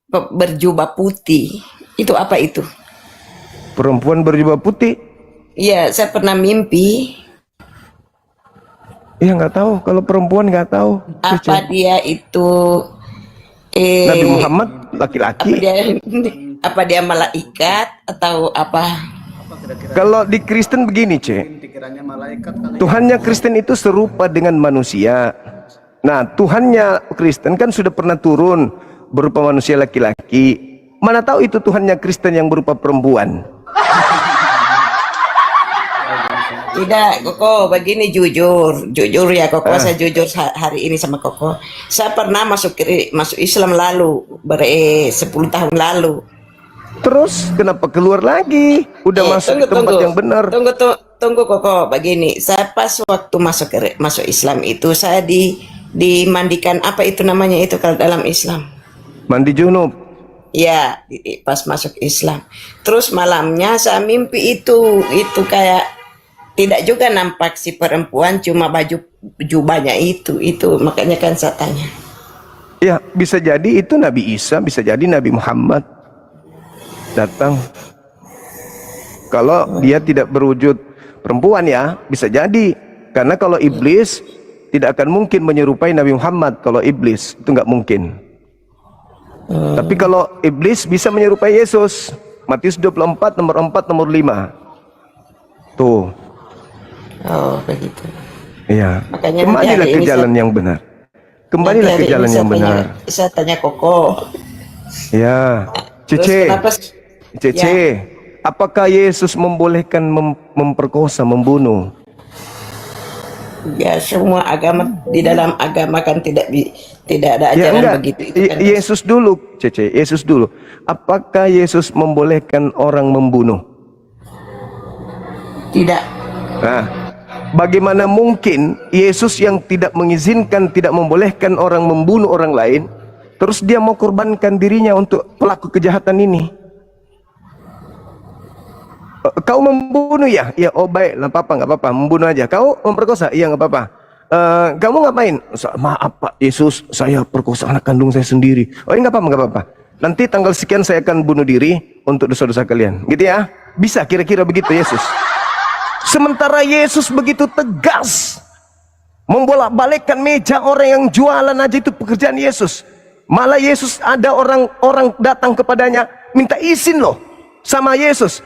berjubah putih. Itu apa itu? Perempuan berjubah putih? Iya, saya pernah mimpi. Iya, nggak tahu. Kalau perempuan nggak tahu. Apa dia itu Nabi Muhammad laki-laki? Apa dia malaikat atau apa? Kalau di Kristen begini, Tuhannya Kristen itu serupa dengan manusia. Nah, Tuhannya Kristen kan sudah pernah turun berupa manusia laki-laki. Mana tahu itu Tuhannya Kristen yang berupa perempuan? Tidak, Koko, begini jujur ya Koko, saya jujur hari ini sama Koko. Saya pernah masuk Islam lalu, 10 tahun lalu. Terus kenapa keluar lagi? Udah masuk ke tempat yang benar. tunggu Koko, begini. Saya pas waktu masuk Islam itu saya dimandikan, apa itu namanya itu kalau dalam Islam? Mandi junub. Ya, pas masuk Islam. Terus malamnya saya mimpi itu kayak tidak juga nampak si perempuan, cuma baju jubahnya itu makanya kan saya tanya. Ya, bisa jadi itu Nabi Isa, bisa jadi Nabi Muhammad datang. Kalau dia tidak berwujud perempuan ya, bisa jadi. Karena kalau iblis tidak akan mungkin menyerupai Nabi Muhammad. Kalau iblis itu nggak mungkin. Tapi kalau iblis bisa menyerupai Yesus. Matius 24 nomor 4 nomor 5. Tuh. Oh, begitu. Iya. Makanya Kembalilah ke jalan yang benar. Kembalilah ke jalan yang benar. Saya tanya Koko. Ya. Terus Cece. kenapa? Cece. Ya. Apakah Yesus membolehkan memperkosa, membunuh? Ya, semua agama, di dalam agama kan tidak ada Ya, ajaran enggak. begitu. Itu kan Yesus dulu, Cece. Yesus dulu. Apakah Yesus membolehkan orang membunuh? tidak. Nah, bagaimana mungkin Yesus yang tidak mengizinkan, tidak membolehkan orang membunuh orang lain, terus dia mau korbankan dirinya untuk pelaku kejahatan ini? Kau membunuh ya? Ya, oh baik, nggak apa-apa, membunuh aja. Kau memperkosa? Iya, nggak apa-apa. Kamu ngapain? Maaf Pak Yesus, saya perkosa anak kandung saya sendiri. Oh, nggak apa-apa. Nanti tanggal sekian saya akan bunuh diri untuk dosa-dosa kalian. Gitu ya? Bisa kira-kira begitu Yesus. Sementara Yesus begitu tegas membolak-balikkan meja orang yang jualan aja, itu pekerjaan Yesus. Malah Yesus ada orang datang kepadanya minta izin loh sama Yesus.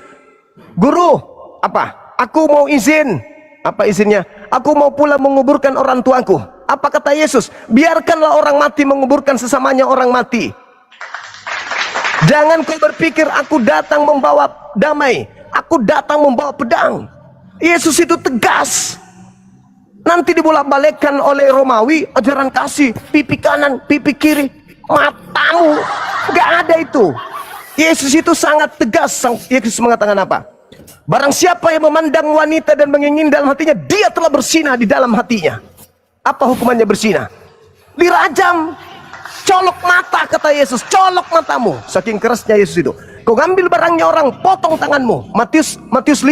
Guru, apa? Aku mau izin. Apa izinnya? Aku mau pula menguburkan orang tuaku. Apa kata Yesus? Biarkanlah orang mati menguburkan sesamanya orang mati. Jangan kau berpikir aku datang membawa damai. Aku datang membawa pedang. Yesus itu tegas. Nanti dibolak-balikkan oleh Romawi, ajaran kasih, pipi kanan, pipi kiri, matamu. Gak ada itu. Yesus itu sangat tegas. Yesus mengatakan apa? Barang siapa yang memandang wanita dan mengingin dalam hatinya, dia telah bersinah di dalam hatinya. Apa hukumannya bersinah? Dirajam. Colok mata, kata Yesus. Colok matamu. Saking kerasnya Yesus itu. Kau ngambil barangnya orang, potong tanganmu. Matius 5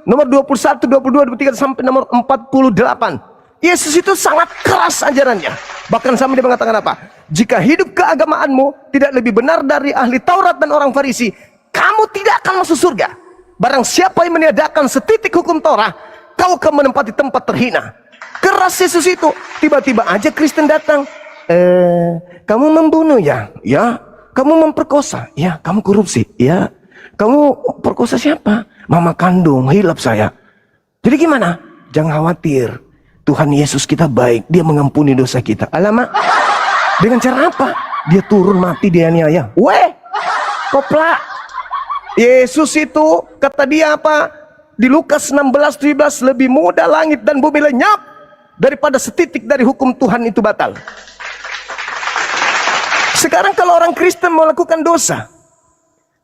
nomor 21, 22, 23 sampai nomor 48. Yesus itu sangat keras ajarannya. Bahkan sampai dia mengatakan apa? Jika hidup keagamaanmu tidak lebih benar dari ahli Taurat dan orang Farisi, kamu tidak akan masuk surga. Barang siapa yang meniadakan setitik hukum Torah, kau akan menempati tempat terhina. Keras Yesus itu. Tiba-tiba aja Kristen datang. Kamu membunuh ya? Ya. Kamu memperkosa? Ya. Kamu korupsi? Ya. Kamu perkosa siapa? Mama kandung, hilap saya. Jadi gimana? Jangan khawatir. Tuhan Yesus kita baik. Dia mengampuni dosa kita. Alamak. Dengan cara apa? Dia turun mati, dia aniaya. Weh, koplak. Yesus itu, kata dia apa? Di Lukas 16:17, lebih mudah langit dan bumi lenyap daripada setitik dari hukum Tuhan itu batal. Sekarang kalau orang Kristen melakukan dosa,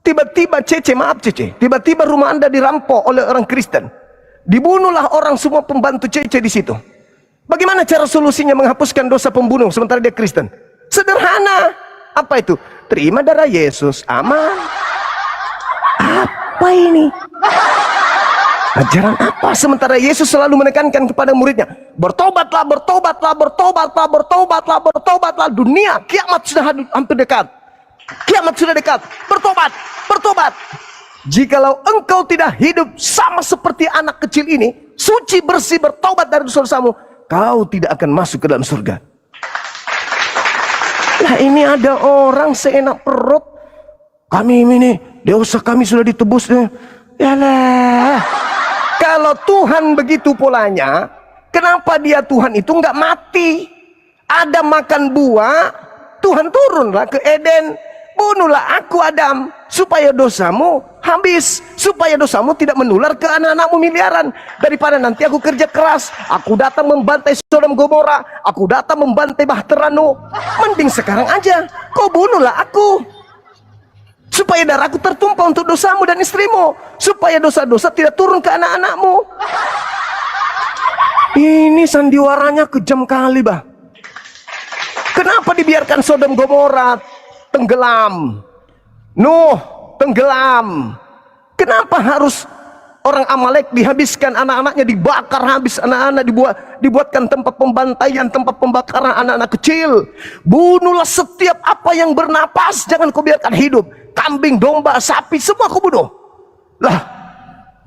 tiba-tiba tiba-tiba rumah Anda dirampok oleh orang Kristen, dibunuhlah orang semua pembantu Cece di situ. Bagaimana cara solusinya menghapuskan dosa pembunuh sementara dia Kristen? Sederhana. Apa itu? Terima darah Yesus, aman. Apa ini? Ajaran apa? Sementara Yesus selalu menekankan kepada muridnya, bertobatlah, bertobatlah, bertobatlah, bertobatlah, bertobatlah. Dunia, kiamat sudah hampir dekat. Kiamat sudah dekat. Bertobat, bertobat. Jikalau engkau tidak hidup sama seperti anak kecil ini, suci, bersih, bertobat dari dosa-dosamu, kau tidak akan masuk ke dalam surga. Nah, ini ada orang seenak perut. Kami ini, dosa kami sudah ditebus. Yalah. Kalau Tuhan begitu polanya, kenapa dia Tuhan itu nggak mati? Adam makan buah, Tuhan turunlah ke Eden. Bunuhlah aku Adam, supaya dosamu habis, supaya dosamu tidak menular ke anak-anakmu miliaran. Daripada nanti aku kerja keras, aku datang membantai Sodom Gomora, aku datang membantai Bahterano. Mending sekarang aja, kau bunuhlah aku, supaya supaya darahku tertumpah untuk dosamu dan istrimu, supaya dosa-dosa tidak turun ke anak-anakmu. Ini sandiwaranya kejam kali, bah. Kenapa dibiarkan Sodom Gomora tenggelam, Nuh tenggelam? Kenapa harus orang Amalek dihabiskan, anak-anaknya dibakar habis, anak-anak dibuatkan tempat pembantaian, tempat pembakaran anak-anak kecil. Bunuhlah setiap apa yang bernapas, jangan kau biarkan hidup. Kambing, domba, sapi, semua kau bunuh. Lah,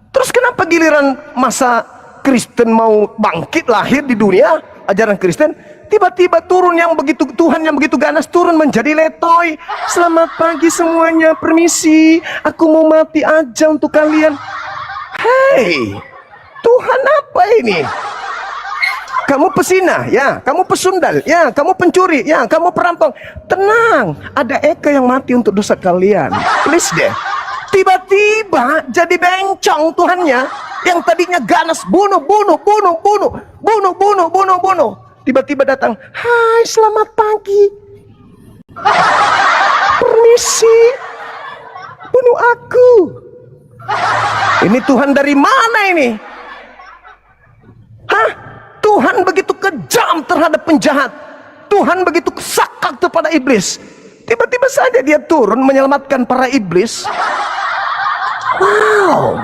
terus kenapa giliran masa Kristen mau bangkit lahir di dunia, ajaran Kristen, tiba-tiba turun yang begitu, Tuhan yang begitu ganas turun menjadi letoy. Selamat pagi semuanya, permisi, aku mau mati aja untuk kalian. Hei, Tuhan apa ini? Kamu pesina, ya, kamu pesundal, ya, kamu pencuri, ya, kamu perampok. Tenang, ada Eka yang mati untuk dosa kalian. Please deh. Tiba-tiba jadi bencong Tuhannya, yang tadinya ganas bunuh. Tiba-tiba datang, hai selamat pagi, permisi, bunuh aku. Ini Tuhan dari mana ini? Hah? Tuhan begitu kejam terhadap penjahat, Tuhan begitu sakak kepada iblis. Tiba-tiba saja dia turun menyelamatkan para iblis. Wow,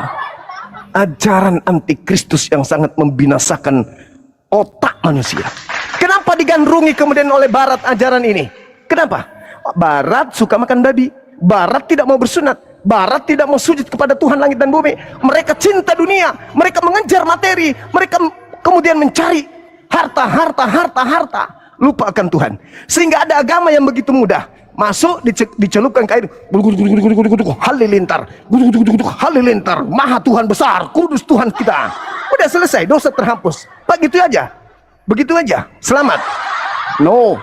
ajaran antikristus yang sangat membinasakan otak manusia. Kenapa digandrungi kemudian oleh Barat ajaran ini? Kenapa? Barat suka makan babi, Barat tidak mau bersunat, Barat tidak mau sujud kepada Tuhan langit dan bumi. Mereka cinta dunia, mereka mengejar materi, mereka kemudian mencari harta, lupa akan Tuhan. Sehingga ada agama yang begitu mudah, masuk dicelupkan ke air, halilintar, halilintar, maha Tuhan besar, kudus Tuhan kita. Udah selesai, dosa terhapus. Begitu aja, begitu aja, selamat. No,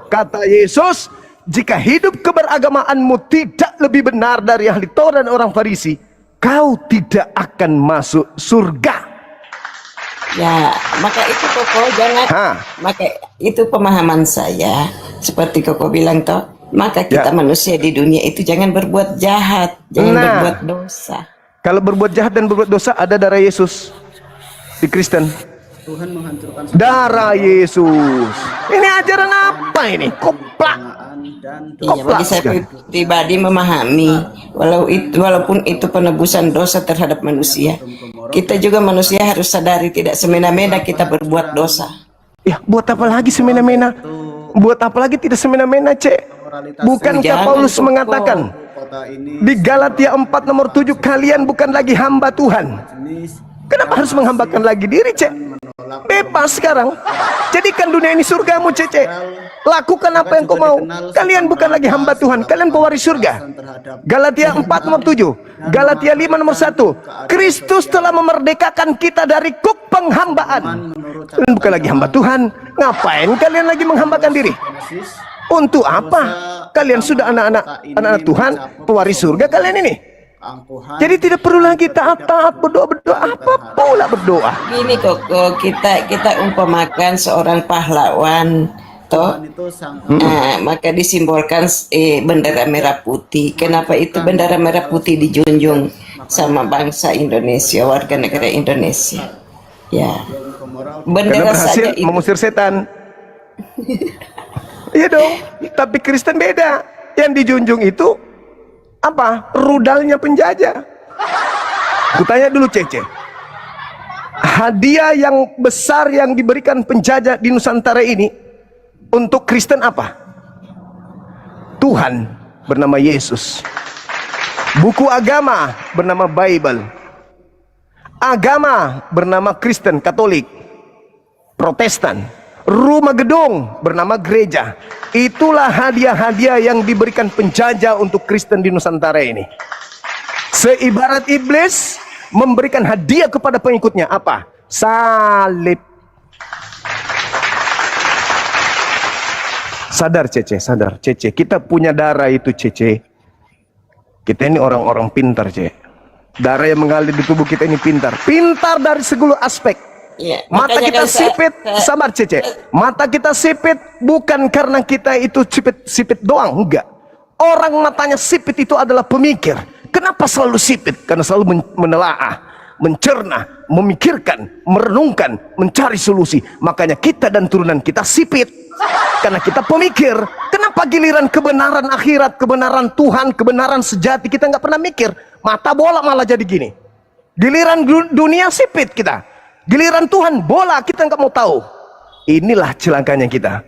kata Yesus, jika hidup keberagamaanmu tidak lebih benar dari ahli Taurat dan orang Farisi, kau tidak akan masuk surga. Ya, maka itu Koko jangan, maka itu pemahaman saya. Seperti Koko bilang toh, maka kita manusia di dunia itu jangan berbuat jahat, jangan berbuat dosa. Kalau berbuat jahat dan berbuat dosa, ada darah Yesus di Kristen. Tuhan menghancurkan Darah Yesus. Ini ajaran apa ini? Koplak. Iya, bagi saya pribadi memahami, walaupun itu penebusan dosa terhadap manusia, kita juga manusia harus sadari tidak semena-mena kita berbuat dosa. Ya, buat apa lagi semena-mena? Buat apa lagi tidak semena-mena, Cek? Bukankah Paulus mengatakan di Galatia 4 nomor 7, kalian bukan lagi hamba Tuhan? Kenapa harus menghambakan lagi diri, Cek? Bebas sekarang. Jadikan dunia ini surgamu, Cece. Lakukan apa yang kau mau. Kalian bukan lagi hamba Tuhan, kalian pewaris surga. Galatia 4 nomor 7, Galatia 5 nomor 1. Kristus telah memerdekakan kita dari kuk penghambaan. Kalian bukan lagi hamba Tuhan. Ngapain kalian lagi menghambakan diri? Untuk apa? Kalian sudah anak-anak Tuhan, pewaris surga kalian ini. Jadi tidak perlu lagi taat-taat, berdoa-berdoa, apa pula berdoa. Gini Koko, kita umpamakan seorang pahlawan toh, maka disimbolkan bendera merah putih. Kenapa itu bendera merah putih dijunjung sama bangsa Indonesia, warga negara Indonesia? Ya, bendera saja itu mengusir setan. Iya dong, tapi Kristen beda. Yang dijunjung itu apa? Rudalnya penjajah. Kutanya dulu, Cece, hadiah yang besar yang diberikan penjajah di Nusantara ini untuk Kristen apa? Tuhan bernama Yesus, buku agama bernama Bible, agama bernama Kristen, Katolik, Protestan, rumah gedung bernama gereja. Itulah hadiah-hadiah yang diberikan penjajah untuk Kristen di Nusantara ini. Seibarat iblis memberikan hadiah kepada pengikutnya apa? Salib. Sadar Cece, sadar Cece, kita punya darah itu Cece. Kita ini orang-orang pintar, Cece. Darah yang mengalir di tubuh kita ini pintar. Pintar dari segala aspek. Ya, mata kita sipit, sabar Cece. Mata kita sipit bukan karena kita itu sipit doang, enggak. Orang matanya sipit itu adalah pemikir. Kenapa selalu sipit? Karena selalu menelaah, mencerna, memikirkan, merenungkan, mencari solusi. Makanya kita dan turunan kita sipit. Karena kita pemikir. Kenapa giliran kebenaran akhirat, kebenaran Tuhan, kebenaran sejati kita nggak pernah mikir? Mata bola malah jadi gini. Giliran dunia sipit kita. Giliran Tuhan bola kita nggak mau tahu. Inilah celakanya kita.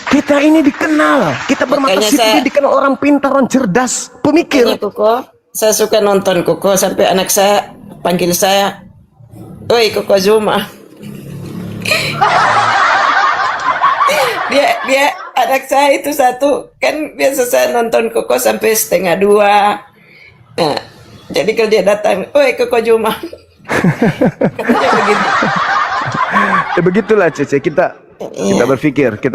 Kita ini dikenal, kita bermata Makanya sipit ini dikenal orang pintar, orang cerdas, pemikir. Makanya Koko, saya suka nonton Koko sampai anak saya panggil saya, "Oi Koko Zuma." dia anak saya itu satu, kan biasa saya nonton Koko sampai 1:30. Nah, jadi kalau dia datang, "Oi Koko Zuma." Katanya begitu. Ya begitulah Cece, kita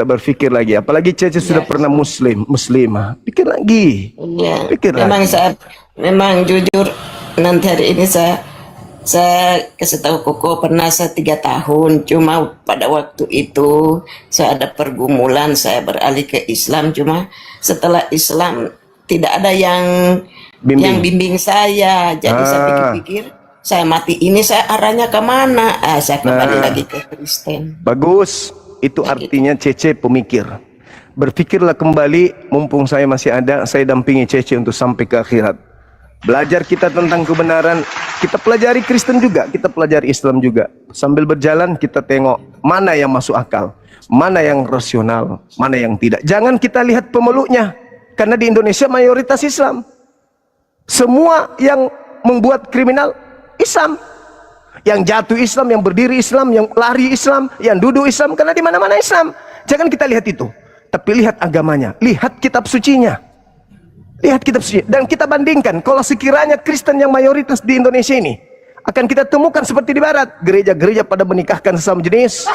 berpikir lagi. Apalagi Cece sudah pernah muslimah. Pikir lagi. Iya. Pikir Memang lagi. memang jujur nanti hari ini saya kasih tahu Koko, pernah saya 3 tahun, cuma pada waktu itu saya ada pergumulan, saya beralih ke Islam, cuma setelah Islam tidak ada yang bimbing saya, jadi saya pikir-pikir saya mati ini saya arahnya kemana? Saya kembali lagi ke Kristen. Bagus, itu artinya Cece pemikir. Berpikirlah kembali, mumpung saya masih ada, saya dampingi Cece untuk sampai ke akhirat. Belajar kita tentang kebenaran, kita pelajari Kristen juga, kita pelajari Islam juga. Sambil berjalan kita tengok mana yang masuk akal, mana yang rasional, mana yang tidak. Jangan kita lihat pemeluknya, karena di Indonesia mayoritas Islam. Semua yang membuat kriminal Islam, yang jatuh Islam, yang berdiri Islam, yang lari Islam, yang duduk Islam, karena di mana-mana Islam. Jangan kita lihat itu, tapi lihat agamanya, lihat kitab sucinya, lihat kitab suci, dan kita bandingkan. Kalau sekiranya Kristen yang mayoritas di Indonesia ini, akan kita temukan seperti di Barat, gereja-gereja pada menikahkan sesama jenis.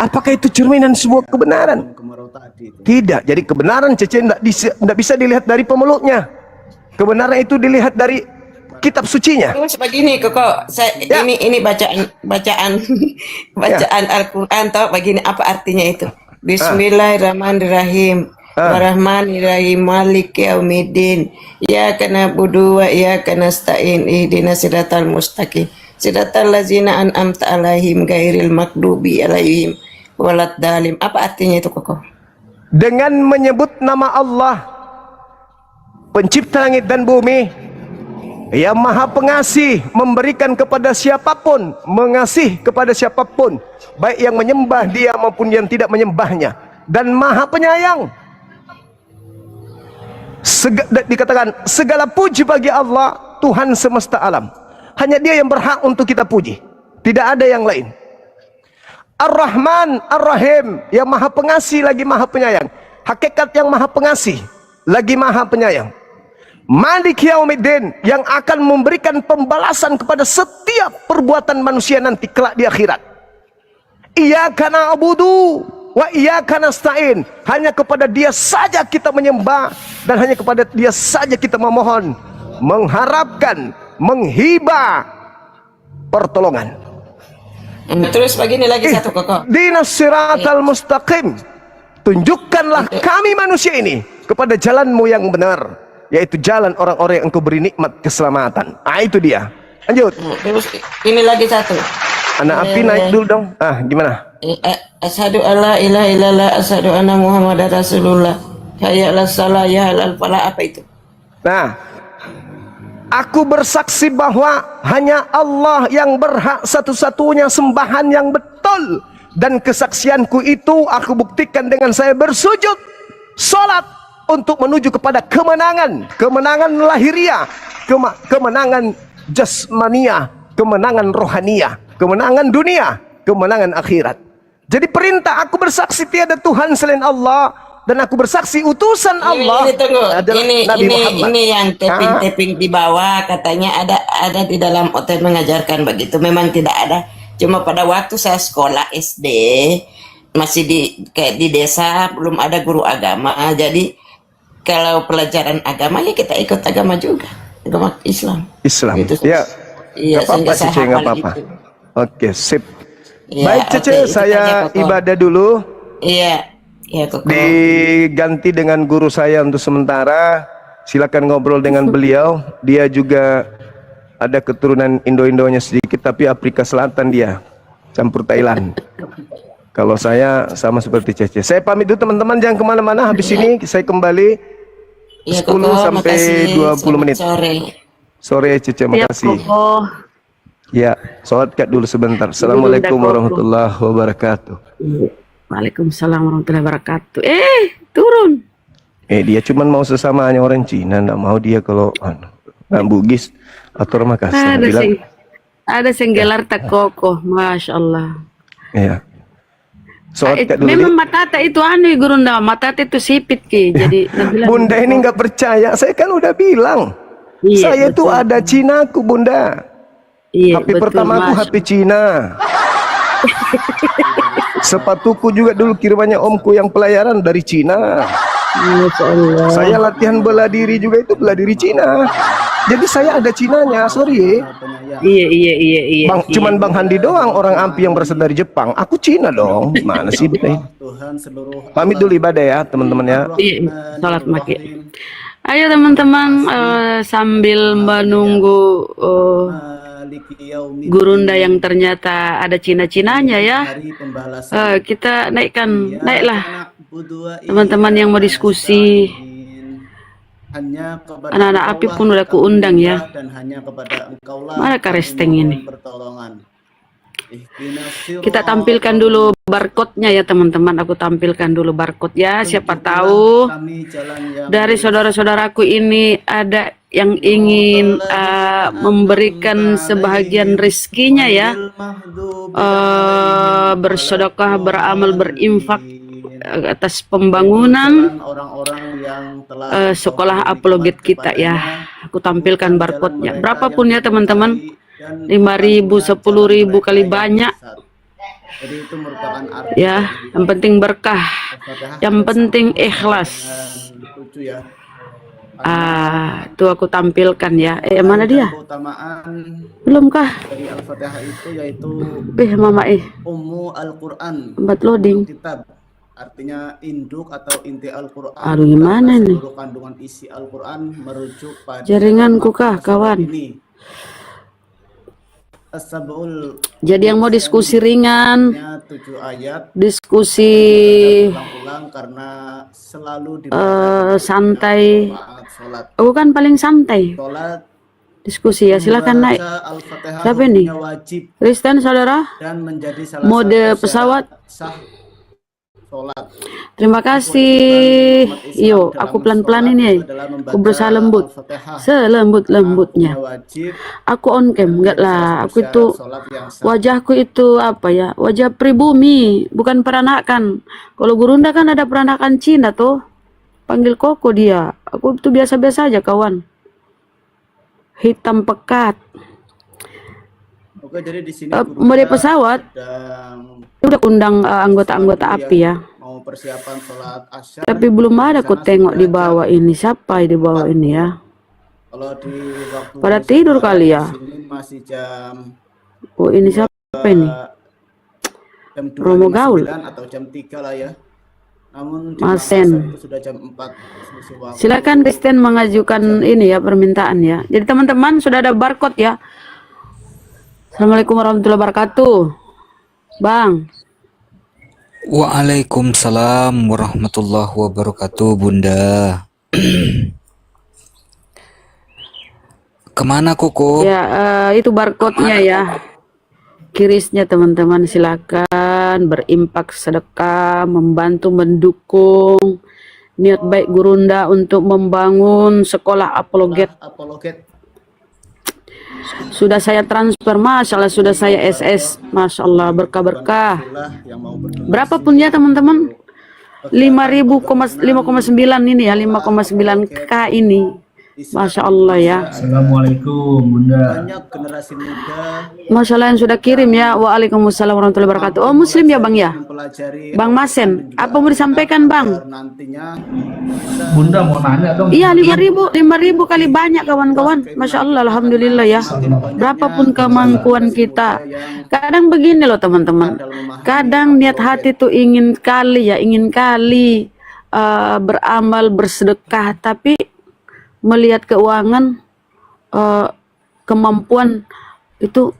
Apakah itu cerminan sebuah kebenaran? Tidak. Jadi kebenaran Cece tidak bisa dilihat dari pemeluknya. Kebenaran itu dilihat dari kitab sucinya. Terus begini Koko, ini bacaan Al-Quran, tau begini apa artinya itu? Bismillahirrahmanirrahim. Warahmanirrahim, maliki yaumiddin, iyyaka na'budu wa iyyaka nasta'in, ihdinas siratal mustaqim, siratal ladzina an'amta 'alaihim ghairil maghdubi 'alaihim waladdallin. Apa artinya itu Koko? Dengan menyebut nama Allah, pencipta langit dan bumi, yang maha pengasih, memberikan kepada siapapun, mengasih kepada siapapun, baik yang menyembah dia maupun yang tidak menyembahnya, dan maha penyayang. Dikatakan segala puji bagi Allah, Tuhan semesta alam. Hanya dia yang berhak untuk kita puji, tidak ada yang lain. Ar-Rahman, Ar-Rahim, yang maha pengasih lagi maha penyayang. Hakikat yang maha pengasih lagi maha penyayang. Malik Yaumiddin, yang akan memberikan pembalasan kepada setiap perbuatan manusia nanti kelak di akhirat. Iyyaka na'budu wa iyyaka nasta'in, hanya kepada dia saja kita menyembah, dan hanya kepada dia saja kita memohon, mengharapkan, menghibah pertolongan. Terus begini lagi satu Koko. Dinas siratal mustaqim, tunjukkanlah kami manusia ini kepada jalanmu yang benar, yaitu jalan orang-orang yang engkau beri nikmat keselamatan. Itu dia. Lanjut. Terus ini lagi satu. Anak api naik dulu dong. Gimana? Asyhadu alla ilaha illallah, asyhadu anna muhammadar rasulullah, hayya 'alas shalah, ya 'alal falah. Apa itu? Nah, aku bersaksi bahwa hanya Allah yang berhak satu-satunya sembahan yang betul, dan kesaksianku itu aku buktikan dengan saya bersujud, salat, untuk menuju kepada kemenangan, kemenangan lahiriah, kemenangan jasmaniah, kemenangan rohaniah, kemenangan dunia, kemenangan akhirat. Jadi perintah, aku bersaksi tiada Tuhan selain Allah, dan aku bersaksi utusan Allah adalah Nabi Muhammad. Ini yang tapping di bawah katanya ada di dalam OT mengajarkan begitu. Memang tidak ada. Cuma pada waktu saya sekolah SD masih kayak di desa, belum ada guru agama. Jadi kalau pelajaran agama ya kita ikut agama juga, agama Islam. Gitu. Ya. Iya, nggak apa-apa Cece, nggak apa-apa. gitu. Oke, sip. Ya, Baik Cece, saya ibadah dulu. Iya. Ya, Koko. Diganti dengan guru saya untuk sementara. Silakan ngobrol dengan beliau. Dia juga ada keturunan Indo-Indonya sedikit, tapi Afrika Selatan dia, campur Thailand. Kalau saya sama seperti Cece. Saya pamit dulu teman-teman, jangan kemana-mana. Habis ini saya kembali Iya, 10 Koko, sampai makasih. 20 Selamat menit. sore. Sore Cece, Ya, makasih. Koko. Ya, sholat kat dulu sebentar. Assalamualaikum Koko. warahmatullahi wabarakatuh. Waalaikumsalam warahmatullahi wabarakatuh. Turun. Dia cuman mau sesamanya orang Cina, nggak mau dia kalau Bugis atau orang Makassar. Ada Bilang, sing ada senggelar tak Koko, masya Allah. ya. Sholat kat dulu. Memang Matata itu Gurunda, Matata itu sipit ki. Jadi dia bilang, Bunda ini nggak percaya. Saya kan udah bilang. Iya, Saya itu betul. ada Cinaku, Bunda. Iya, HP betul, pertamaku Mas. HP Cina. Sepatuku juga dulu kirimannya omku yang pelayaran dari Cina. Masya Allah. Saya latihan bela diri juga itu bela diri Cina. Jadi saya ada Cinanya, sorry. Iya. Cuman Bang Handi doang orang Ampi yang berasal dari Jepang. Aku Cina dong. Mana sih Bunda? Tuhan seluruh Pamit dulu ibadah ya teman-teman ya. Iya, salat maki. Ayo teman-teman, sambil menunggu Gurunda yang ternyata ada Cina-Cinanya ya. Kita naiklah teman-teman yang mau diskusi. Anak-anak Api pun udah aku undang ya. Mana Karesteng ini? Kita tampilkan dulu barcode-nya ya teman-teman. Aku tampilkan dulu barcode ya. Siapa tahu dari saudara-saudaraku ini ada yang ingin memberikan sebahagian rezekinya ya, bersedekah, beramal, berinfak atas pembangunan sekolah apologet kita ya. Aku tampilkan barcode-nya. Berapapun ya teman-teman, 5.000, 10.000 kali banyak. Jadi itu merupakan arti Ya, yang penting berkah, yang penting ikhlas. ya. Tuh aku tampilkan ya. Mana dia? Keutamaan Belum kah? dari Al-Fatihah itu yaitu Mama Ummu Al-Quran, lambat loading. kitab, artinya induk atau inti Al-Quran. Aduh, gimana Karena nih? seluruh kandungan isi Al-Quran merujuk pada Jaringanku kah, kawan? ini. As-Sab'ul Jadi yang mau diskusi ringan, 7 ayat diskusi ulang karena selalu santai. salat. Aku kan paling santai. Salat Diskusi ya, silakan naik. Al-Fatihah Siapa ini? wajib Kristen saudara? dan menjadi salah Mode satu pesawat? syarat sah salat. Terima kasih. Yo, aku pelan-pelan ini. Aku berusaha lembut, selembut-lembutnya. Wajib Aku on cam, enggak lah. Aku itu salat yang sah. wajahku itu apa ya? Wajah pribumi, bukan peranakan. Kalau Gurunda kan ada peranakan Cina tuh. Panggil Koko dia. Aku itu biasa-biasa aja kawan. Hitam pekat. Oke, jadi di sini Mode pesawat sedang udah undang anggota-anggota Api ya. mau persiapan salat asyar. Tapi belum ada aku tengok di bawah ini. Siapa di bawah ini ya? Kalau di waktu Pada tidur kali ya. di sini masih jam Oh, ini siapa ini? jam Romo Gaul. 2:59 atau jam 3 lah ya. Namun di Masen. Makassar itu sudah jam 4 selisih waktu. Silakan Kristen mengajukan ini ya permintaan ya. Jadi teman-teman sudah ada barcode ya. Assalamualaikum warahmatullahi wabarakatuh. Bang. Waalaikumsalam warahmatullahi wabarakatuh, Bunda. Kemana Koko? Ya, itu barcode-nya ya. Kirisnya teman-teman silakan berimpak sedekah, membantu mendukung niat baik Gurunda untuk membangun sekolah apologet. Apologet. Sudah saya transfer, Masya Allah, sudah saya SS, Masya Allah, berkah-berkah. Yang mau berdua. Berapapun ya teman-teman, 5.000,9 ini ya, 5,9K ini. Masya Allah ya. Assalamualaikum Bunda. Banyak generasi muda Masya Allah yang sudah kirim ya. Waalaikumsalam warahmatullahi wabarakatuh. Oh Muslim ya Bang ya. mempelajari Bang Masen, apa mau disampaikan Bang? nantinya Bunda mau nanya dong. Iya 5.000 kali banyak kawan-kawan. Masya Allah, alhamdulillah ya. Berapapun kemampuan kita. Kadang begini loh teman-teman. Kadang niat hati tuh ingin kali beramal bersedekah, tapi melihat keuangan, kemampuan itu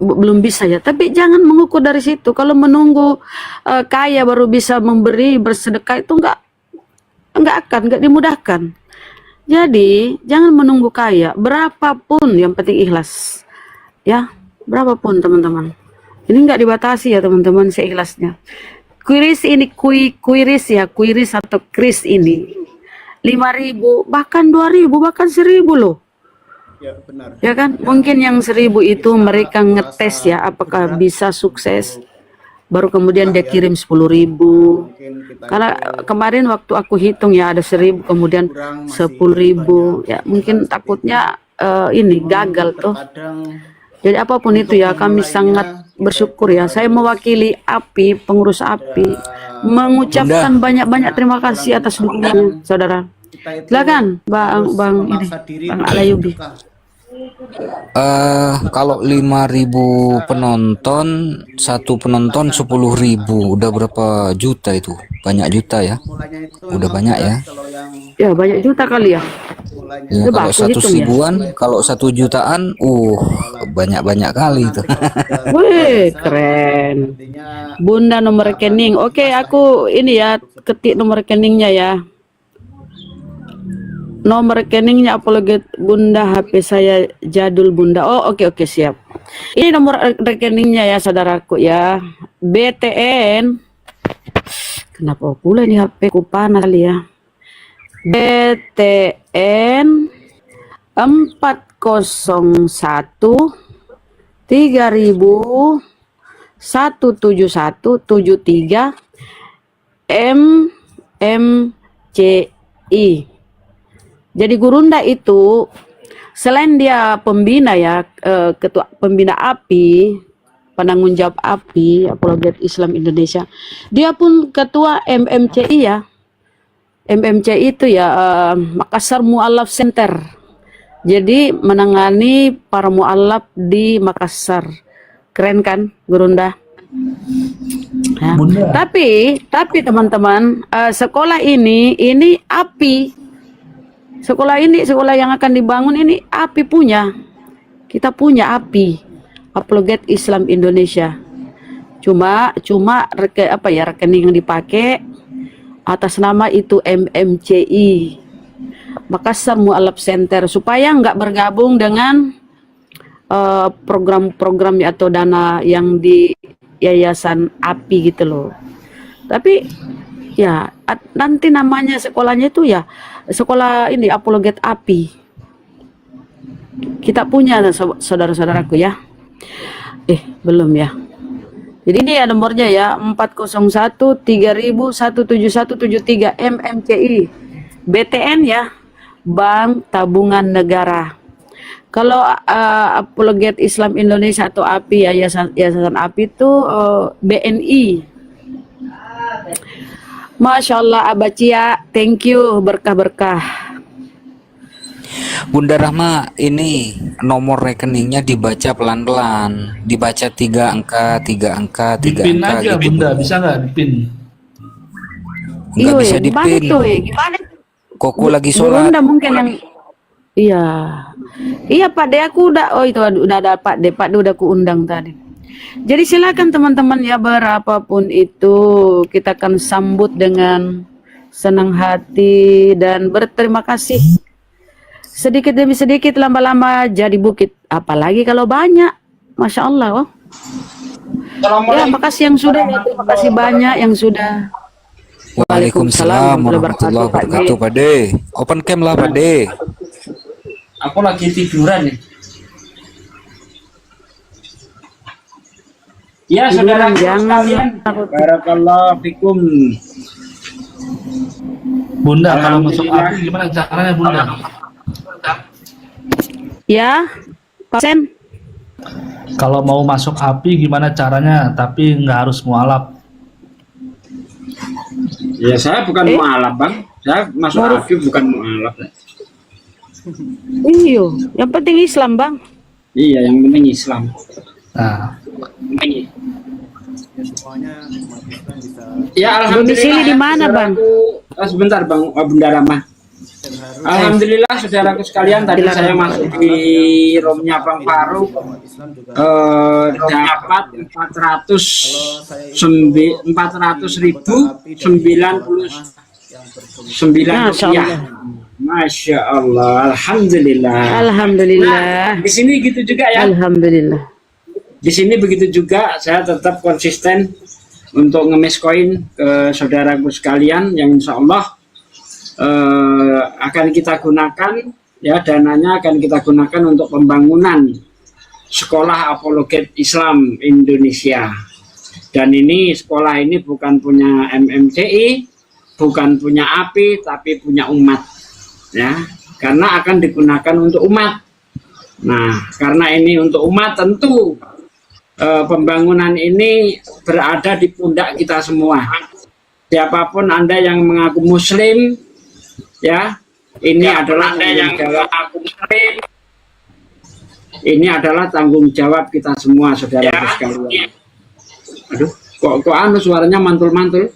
belum bisa ya. Tapi jangan mengukur dari situ. Kalau menunggu kaya baru bisa memberi bersedekah itu nggak dimudahkan. Jadi jangan menunggu kaya, berapapun yang penting ikhlas ya, berapapun teman-teman. Ini nggak dibatasi ya teman-teman, seikhlasnya. Kuiris ini kuiris atau kris ini 5.000 bahkan 2.000 bahkan 1.000 loh. ya benar. Ya kan, mungkin yang 1.000 itu mereka ngetes ya apakah bisa sukses, baru kemudian dia kirim 10.000. Karena kemarin waktu aku hitung ya ada 1.000 kemudian 10.000 ya, mungkin takutnya ini gagal tuh. Jadi apapun itu ya, kami sangat bersyukur ya. Saya mewakili API, pengurus API, mengucapkan banyak-banyak terima kasih atas dukungannya, saudara. Silakan, Bang Alayubi. Kalau 5.000 penonton, satu penonton 10.000, udah berapa juta itu? Banyak juta ya? Udah banyak ya? Ya banyak juta kali ya. Ya, kalau 100.000-an, kalau 1 jutaan, banyak-banyak kali itu. Wih, keren. Bunda nomor rekening. Oke, aku ini ya, ketik nomor rekeningnya ya. Nomor rekeningnya Apologet Bunda, HP saya jadul Bunda. Oh, oke, siap. Ini nomor rekeningnya ya, saudaraku ya. BTN. Kenapa pula ini HP ku panas kali ya. BTN 401 3000 17173 MMCI. Jadi Gurunda itu selain dia pembina ya, ketua pembina API, penanggung jawab API, Apologet Islam Indonesia, dia pun ketua MMCI ya. MMCI itu ya Makassar Mu'alaf Center. Jadi menangani para mu'alaf di Makassar. Keren kan Gurunda? Ya. Tapi teman-teman, sekolah ini API. Sekolah yang akan dibangun ini API punya. Kita punya API, Apologet Islam Indonesia. Cuma rekening yang dipakai atas nama itu MMCI, Makassar Mu'alaf Center, supaya nggak bergabung dengan program-program atau dana yang di yayasan API gitu loh. Tapi ya nanti namanya sekolahnya itu ya sekolah ini Apologet API. Kita punya saudara-saudaraku ya. Belum ya. Jadi ini ya nomornya ya 401 3000 17173 MMCI. BTN ya, Bank Tabungan Negara. Kalau Apologet Islam Indonesia atau API, yayasan API itu BNI. Masya Allah Abacia, thank you, berkah-berkah. Bunda Rahma, ini nomor rekeningnya dibaca pelan-pelan, dibaca 3 angka, 3 angka, 3 Dipin angka aja gitu. Bunda, bisa nggak dipin? Nggak bisa dipin. Gimana? Koko lagi sholat. Bunda mungkin yang iya Pak De, aku udah ada Pak De udah aku undang tadi. Jadi silakan teman-teman ya, berapapun itu kita akan sambut dengan senang hati dan berterima kasih. Sedikit demi sedikit, lama-lama jadi bukit. Apalagi kalau banyak, Masya Allah. Ya, makasih yang sudah, ya, terima kasih banyak yang sudah. Waalaikumsalam warahmatullahi wabarakatuh, Pak De. Open cam lah, Pak De. Aku lagi tiduran nih. Ya, saudara jangan. Barakallahu fikum. Bunda, kalau masuk API gimana caranya Bunda? Ya, Pak Sen. Kalau mau masuk api gimana caranya? Tapi nggak harus mualaf. Ya saya bukan mualaf bang, saya masuk api bukan mualaf. Iyo, yang penting Islam bang. Iya, yang penting Islam. Nah, Semuanya umat Islam bisa Ya alhamdulillah. Domisili di mana, Bang? Sebentar bang, Bunda Rama. Alhamdulillah saudaraku sekalian, tadi saya masuk di roomnya Bang Faruk, dapat 400.099 rupiah. Masya Allah, alhamdulillah. Alhamdulillah. Nah, di sini gitu juga ya. Alhamdulillah. Di sini begitu juga, saya tetap konsisten untuk ngemis koin ke saudaraku sekalian yang insya Allah akan kita gunakan, ya dananya akan kita gunakan untuk pembangunan Sekolah Apologet Islam Indonesia. Dan ini sekolah ini bukan punya MMCI, bukan punya API, tapi punya umat, ya karena akan digunakan untuk umat. Nah karena ini untuk umat, tentu pembangunan ini berada di pundak kita semua. Siapapun Anda yang mengaku Muslim, ya ini adalah tanggung jawab ini adalah tanggung jawab kita semua, saudara sekalian. Aduh, kok anu suaranya mantul-mantul?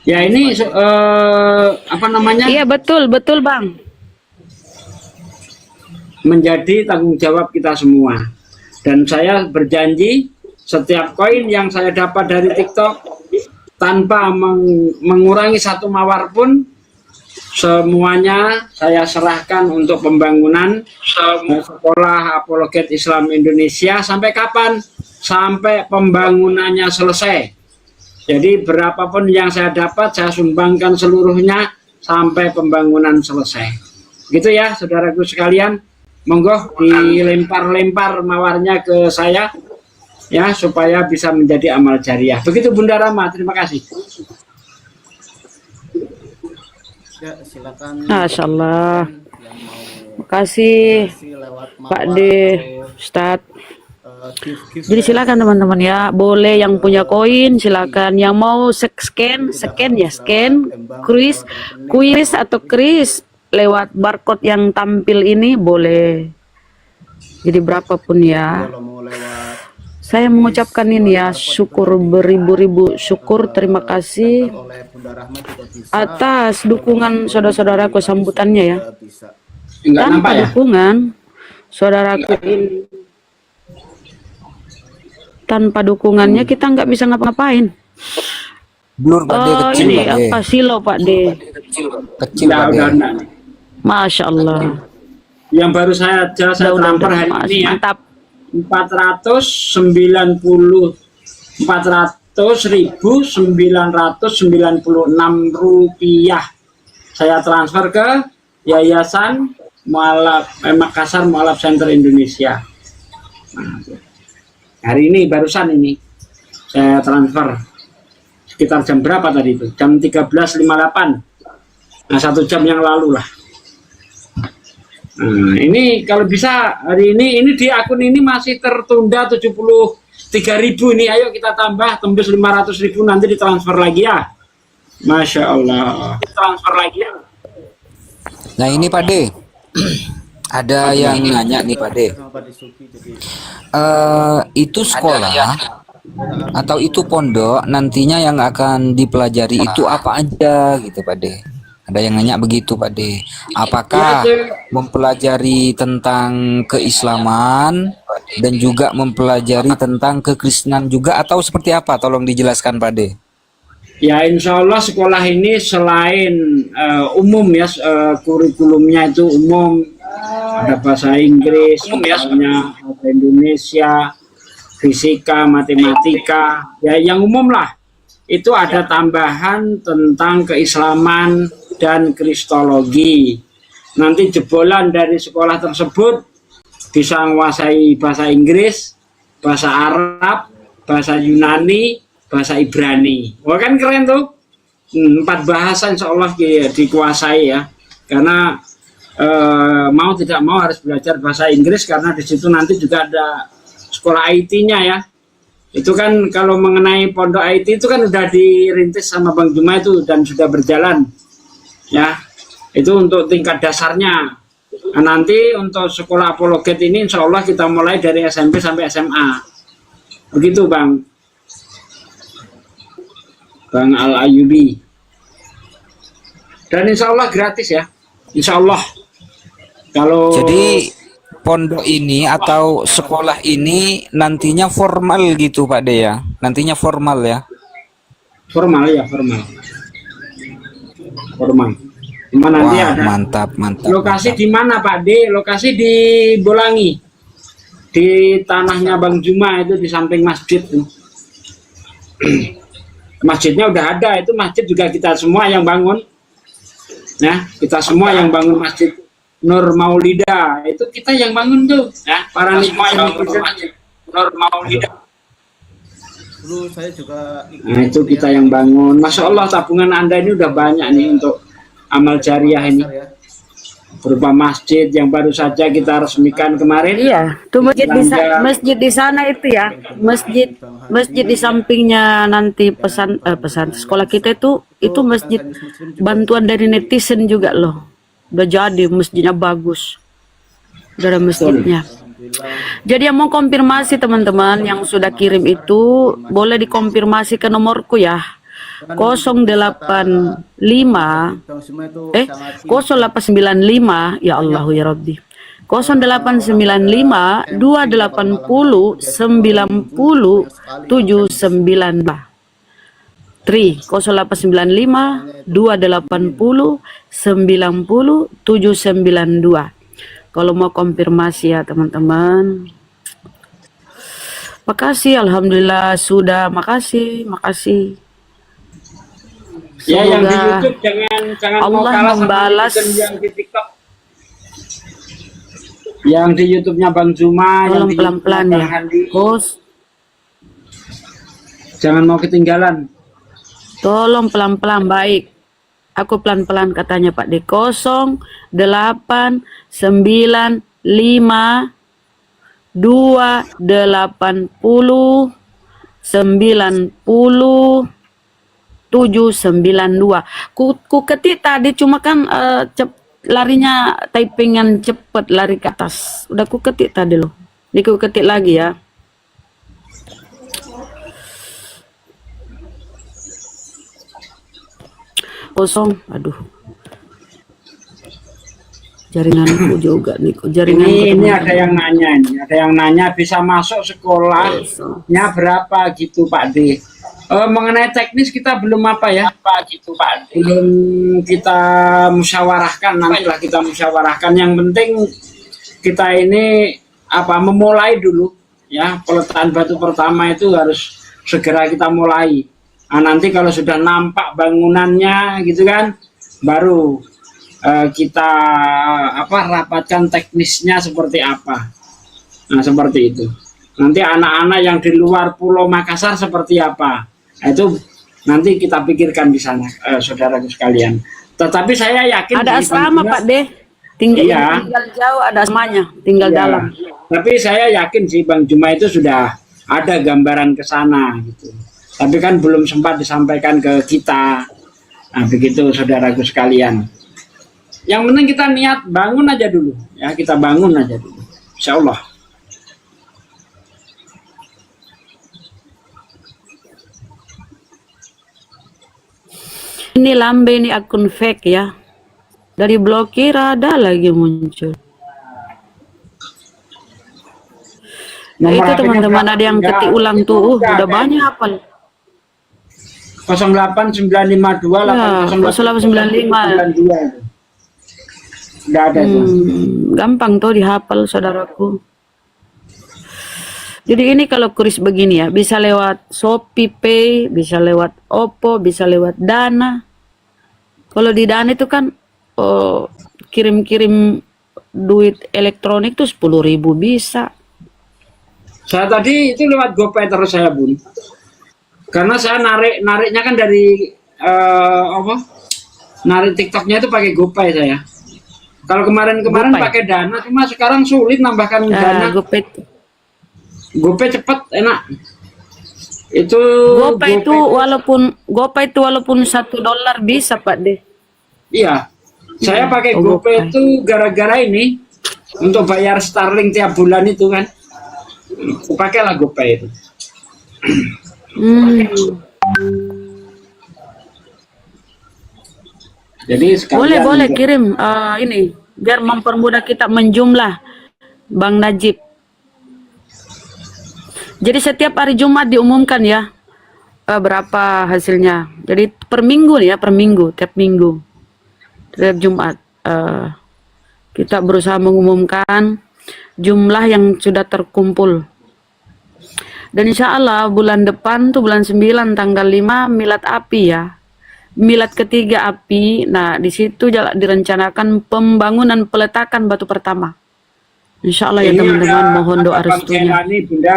Ya ini apa namanya? Iya betul bang. Menjadi tanggung jawab kita semua. Dan saya berjanji setiap koin yang saya dapat dari TikTok tanpa mengurangi satu mawar pun, semuanya saya serahkan untuk pembangunan Sekolah Apologet Islam Indonesia. Sampai kapan? Sampai pembangunannya selesai. Jadi berapapun yang saya dapat, saya sumbangkan seluruhnya sampai pembangunan selesai. Gitu ya, saudaraku sekalian. Monggo dilempar-lempar mawarnya ke saya, ya supaya bisa menjadi amal jariah. Begitu Bunda Rama, terima kasih. ya, silakan Masya Allah. Makasih Pak D, Ustadz. Jadi silakan teman-teman ya, boleh yang punya koin silakan, yang mau scan ya, scan kuis atau kris lewat barcode yang tampil ini boleh. Jadi berapapun ya. Saya mengucapkan ini ya, syukur beribu-ribu syukur, terima kasih atas dukungan saudara-saudaraku, sambutannya ya. Tanpa dukungan saudaraku ini, tanpa dukungannya kita nggak bisa ngapa-ngapain. Blur Pak D, kecil ini Pak D. apa silo Pak D? Kecil Pak D. Masya Allah. Yang baru saya transfer hari ini ya. Mantap. 400.996 rupiah saya transfer ke Yayasan Makassar Mualaf Center Indonesia. Nah, hari ini barusan ini saya transfer sekitar jam berapa tadi itu? Jam 13.58. Nah, 1 jam yang lalu lah. Nah, ini kalau bisa hari ini di akun ini masih tertunda 73.000 ini. Ayo kita tambah tembus 500.000, nanti ditransfer lagi ya. Masya Allah. Transfer lagi ya. Nah ini Pak D, ada yang nanya nih Pak D. Itu sekolah atau itu pondok nantinya yang akan dipelajari itu apa aja gitu Pak D? Ada yang nanya begitu Pak D. Apakah mempelajari tentang keislaman dan juga mempelajari tentang kekristenan juga atau seperti apa? Tolong dijelaskan Pak D. Ya insya Allah sekolah ini selain umum ya, kurikulumnya itu umum, ada bahasa Inggris, bahasa Indonesia, fisika, matematika, ya yang umum lah. Itu ada tambahan tentang keislaman dan kristologi. Nanti jebolan dari sekolah tersebut bisa menguasai bahasa Inggris, bahasa Arab, bahasa Yunani, bahasa Ibrani. Wah kan keren tuh. 4 bahasa insya Allah dikuasai ya. Karena mau tidak mau harus belajar bahasa Inggris, karena di situ nanti juga ada sekolah IT-nya ya. Itu kan kalau mengenai pondok IT itu kan udah dirintis sama Bang Juma itu dan sudah berjalan ya. Itu untuk tingkat dasarnya. Nah, nanti untuk sekolah apologet ini insya Allah kita mulai dari SMP sampai SMA. Begitu Bang Al Ayubi. Dan insya Allah gratis ya. Insya Allah. Kalau Jadi pondok ini atau sekolah ini nantinya formal gitu Pak De ya? Nantinya formal ya? formal ya, formal. Cuma nanti Wah, ada mantap. lokasi di mana Pak D? Lokasi di Bolangi, di tanahnya Bang Juma itu di samping masjid tuh. Masjidnya udah ada, itu masjid juga kita semua yang bangun. Ya, kita semua yang bangun masjid Nur Maulida, itu kita yang bangun tuh. Ya, para semua yang bangun masjid Nur Maulida. Dulu saya juga Nah, itu kita yang bangun. Masya Allah, tabungan Anda ini udah banyak nih untuk amal jariah ini. Berupa masjid yang baru saja kita resmikan kemarin. Iya, tuh masjid di sana itu ya. Masjid di sampingnya nanti pesan sekolah kita itu masjid bantuan dari netizen juga loh. Udah jadi masjidnya bagus. Udah ada masjidnya. Jadi yang mau konfirmasi teman-teman yang sudah kirim itu boleh dikonfirmasi ke nomorku ya. 085 0895 ya Allah ya Rabbi 0895 280 90 792 Tri 0895 280 90 792. Kalau mau konfirmasi ya teman-teman. Makasih, alhamdulillah sudah, makasih. Ya, yang di Semoga YouTube jangan mau Allah kalah sama membalas. netizen yang di TikTok. Yang di YouTube-nya Bang Juma, yang Tolong di pelan-pelan YouTube-nya ya, Bang Handi. Bos. Jangan mau ketinggalan. Tolong pelan-pelan, baik. Aku pelan-pelan katanya Pak D. 0895 280 90 792. Ku ketik tadi cuma kan larinya typingan cepet lari ke atas. Udah ku ketik tadi loh. Ini ku ketik lagi ya. Kosong, aduh. Jaringanku juga nih, jaringanku. Ini ada yang nanya ini, ada yang nanya bisa masuk sekolahnya berapa gitu Pak D. Mengenai teknis kita belum apa ya Pak gitu Pak D. Belum kita musyawarahkan, nantilah kita musyawarahkan. Yang penting kita ini apa memulai dulu ya, peletakan batu pertama itu harus segera kita mulai. Nah, nanti kalau sudah nampak bangunannya gitu kan, baru kita rapatkan teknisnya seperti apa. Nah, seperti itu. Nanti anak-anak yang di luar Pulau Makassar seperti apa. Nah, itu nanti kita pikirkan di sana, saudaraku sekalian. Tetapi saya yakin ada asrama Pak D. Tinggal jauh ada asramanya, tinggal dalam. Tapi saya yakin sih Bang Juma itu sudah ada gambaran ke sana gitu. Tapi kan belum sempat disampaikan ke kita. Nah, begitu saudaraku sekalian. Yang penting kita niat bangun aja dulu. Ya, kita bangun aja dulu. Insya Allah. Ini lambe, ini akun fake ya. Dari blokir ada lagi muncul. Nah, itu teman-teman ada yang ketik ulang tuh, udah banyak hafal. 08952 Ya, 0895. Enggak ada tuh. Gampang tuh dihafal saudaraku. Jadi ini kalau kuris begini ya, bisa lewat Shopee Pay, bisa lewat Oppo, bisa lewat Dana. Kalau di Dana itu kan kirim-kirim duit elektronik tuh 10.000 bisa. Saya tadi itu lewat GoPay terus saya Bun. Karena saya nariknya kan dari narik TikToknya itu pakai GoPay saya. Kalau kemarin-kemarin GoPay. pakai Dana, cuma sekarang sulit nambahkan Dana. GoPay. GoPay cepat, enak. Itu GoPay itu walaupun $1 bisa Pak De. Iya, saya pakai GoPay itu gara-gara ini untuk bayar Starlink tiap bulan itu kan. Aku pakailah GoPay itu. Jadi sekalian Boleh kirim ini biar mempermudah kita menjumlah Bang Najib. Jadi setiap hari Jumat diumumkan ya berapa hasilnya. Jadi per minggu nih ya, per minggu, tiap minggu, tiap Jumat kita berusaha mengumumkan jumlah yang sudah terkumpul. Dan insya Allah bulan depan tuh bulan 9 tanggal 5 milad api ya. Milad ketiga api. Nah di situ direncanakan pembangunan peletakan batu pertama. Insya Allah ya teman-teman, mohon doa restunya.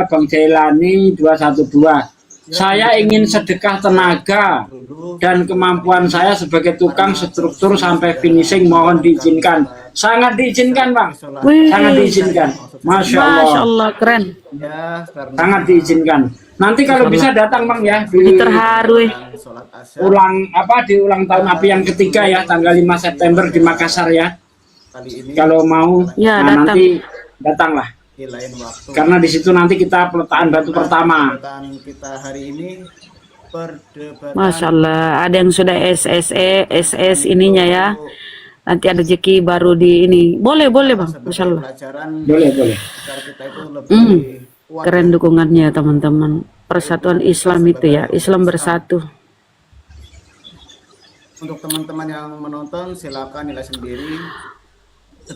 Bang Jailani 212. Saya ingin sedekah tenaga dan kemampuan saya sebagai tukang struktur sampai finishing, mohon diizinkan. Sangat diizinkan Bang. Wih. Sangat diizinkan. Masya Allah. Masya Allah, keren. Ya, karena Sangat diizinkan. Nanti kalau bisa datang Bang ya di Terharu. sholat asar di ulang tahun api yang ketiga ya, tanggal 5 September di Makassar ya. kali ini Kalau mau Ya, nah, datang. nanti datanglah. di lain waktu. Karena di situ nanti kita peletakan batu pertama. Perdebatan kita hari ini perdebatan Masya Allah, ada yang sudah SSE, SS ininya ya. Nanti ada rezeki baru di ini. Boleh Bang, Masya Allah. pelajaran Boleh. agar kita itu lebih kuat Keren dukungannya teman-teman. Persatuan Islam itu ya, Islam bersatu. untuk teman-teman yang menonton silakan nilai sendiri.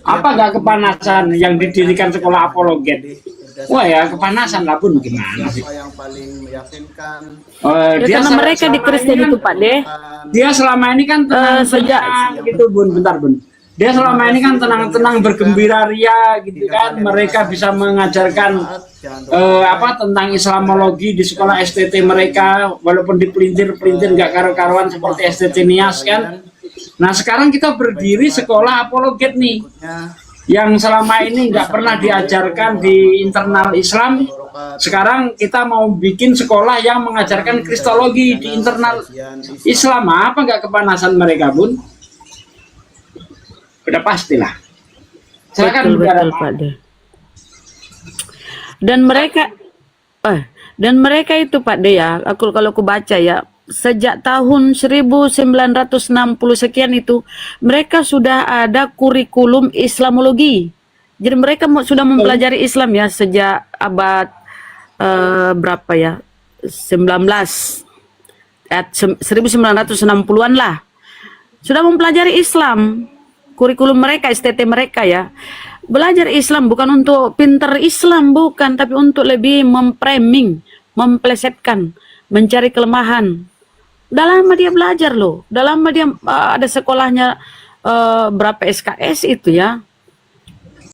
Apa nggak kepanasan yang didirikan sekolah apologet? Wah ya kepanasan lah pun gimana sih? Siapa yang paling meyakinkan? Ya, karena mereka di Kristen itu Pak De. Dia selama ini kan tenang gitu Bun, bentar Bun. Dia selama ini kan tenang-tenang bergembira ria gitu kan. Mereka bisa mengajarkan tentang Islamologi di sekolah STT mereka, walaupun dipelintir-pelintir nggak karu-karuan seperti STT Nias kan. Nah sekarang kita berdiri sekolah apologet nih, yang selama ini nggak pernah diajarkan di internal Islam. Sekarang kita mau bikin sekolah yang mengajarkan Kristologi di internal Islam. Apa nggak kepanasan mereka Bun? Udah pastilah. Silakan Betul Pak De. Dan mereka itu Pak De ya, kalau aku baca ya, sejak tahun 1960 sekian itu mereka sudah ada kurikulum Islamologi. Jadi mereka sudah mempelajari Islam ya sejak abad berapa ya? 1960-an lah. Sudah mempelajari Islam. Kurikulum mereka, STT mereka ya. Belajar Islam bukan untuk pinter Islam, bukan, tapi untuk lebih mempraming, memplesetkan, mencari kelemahan. Udah lama dia belajar loh. Udah lama dia ada sekolahnya berapa SKS itu ya.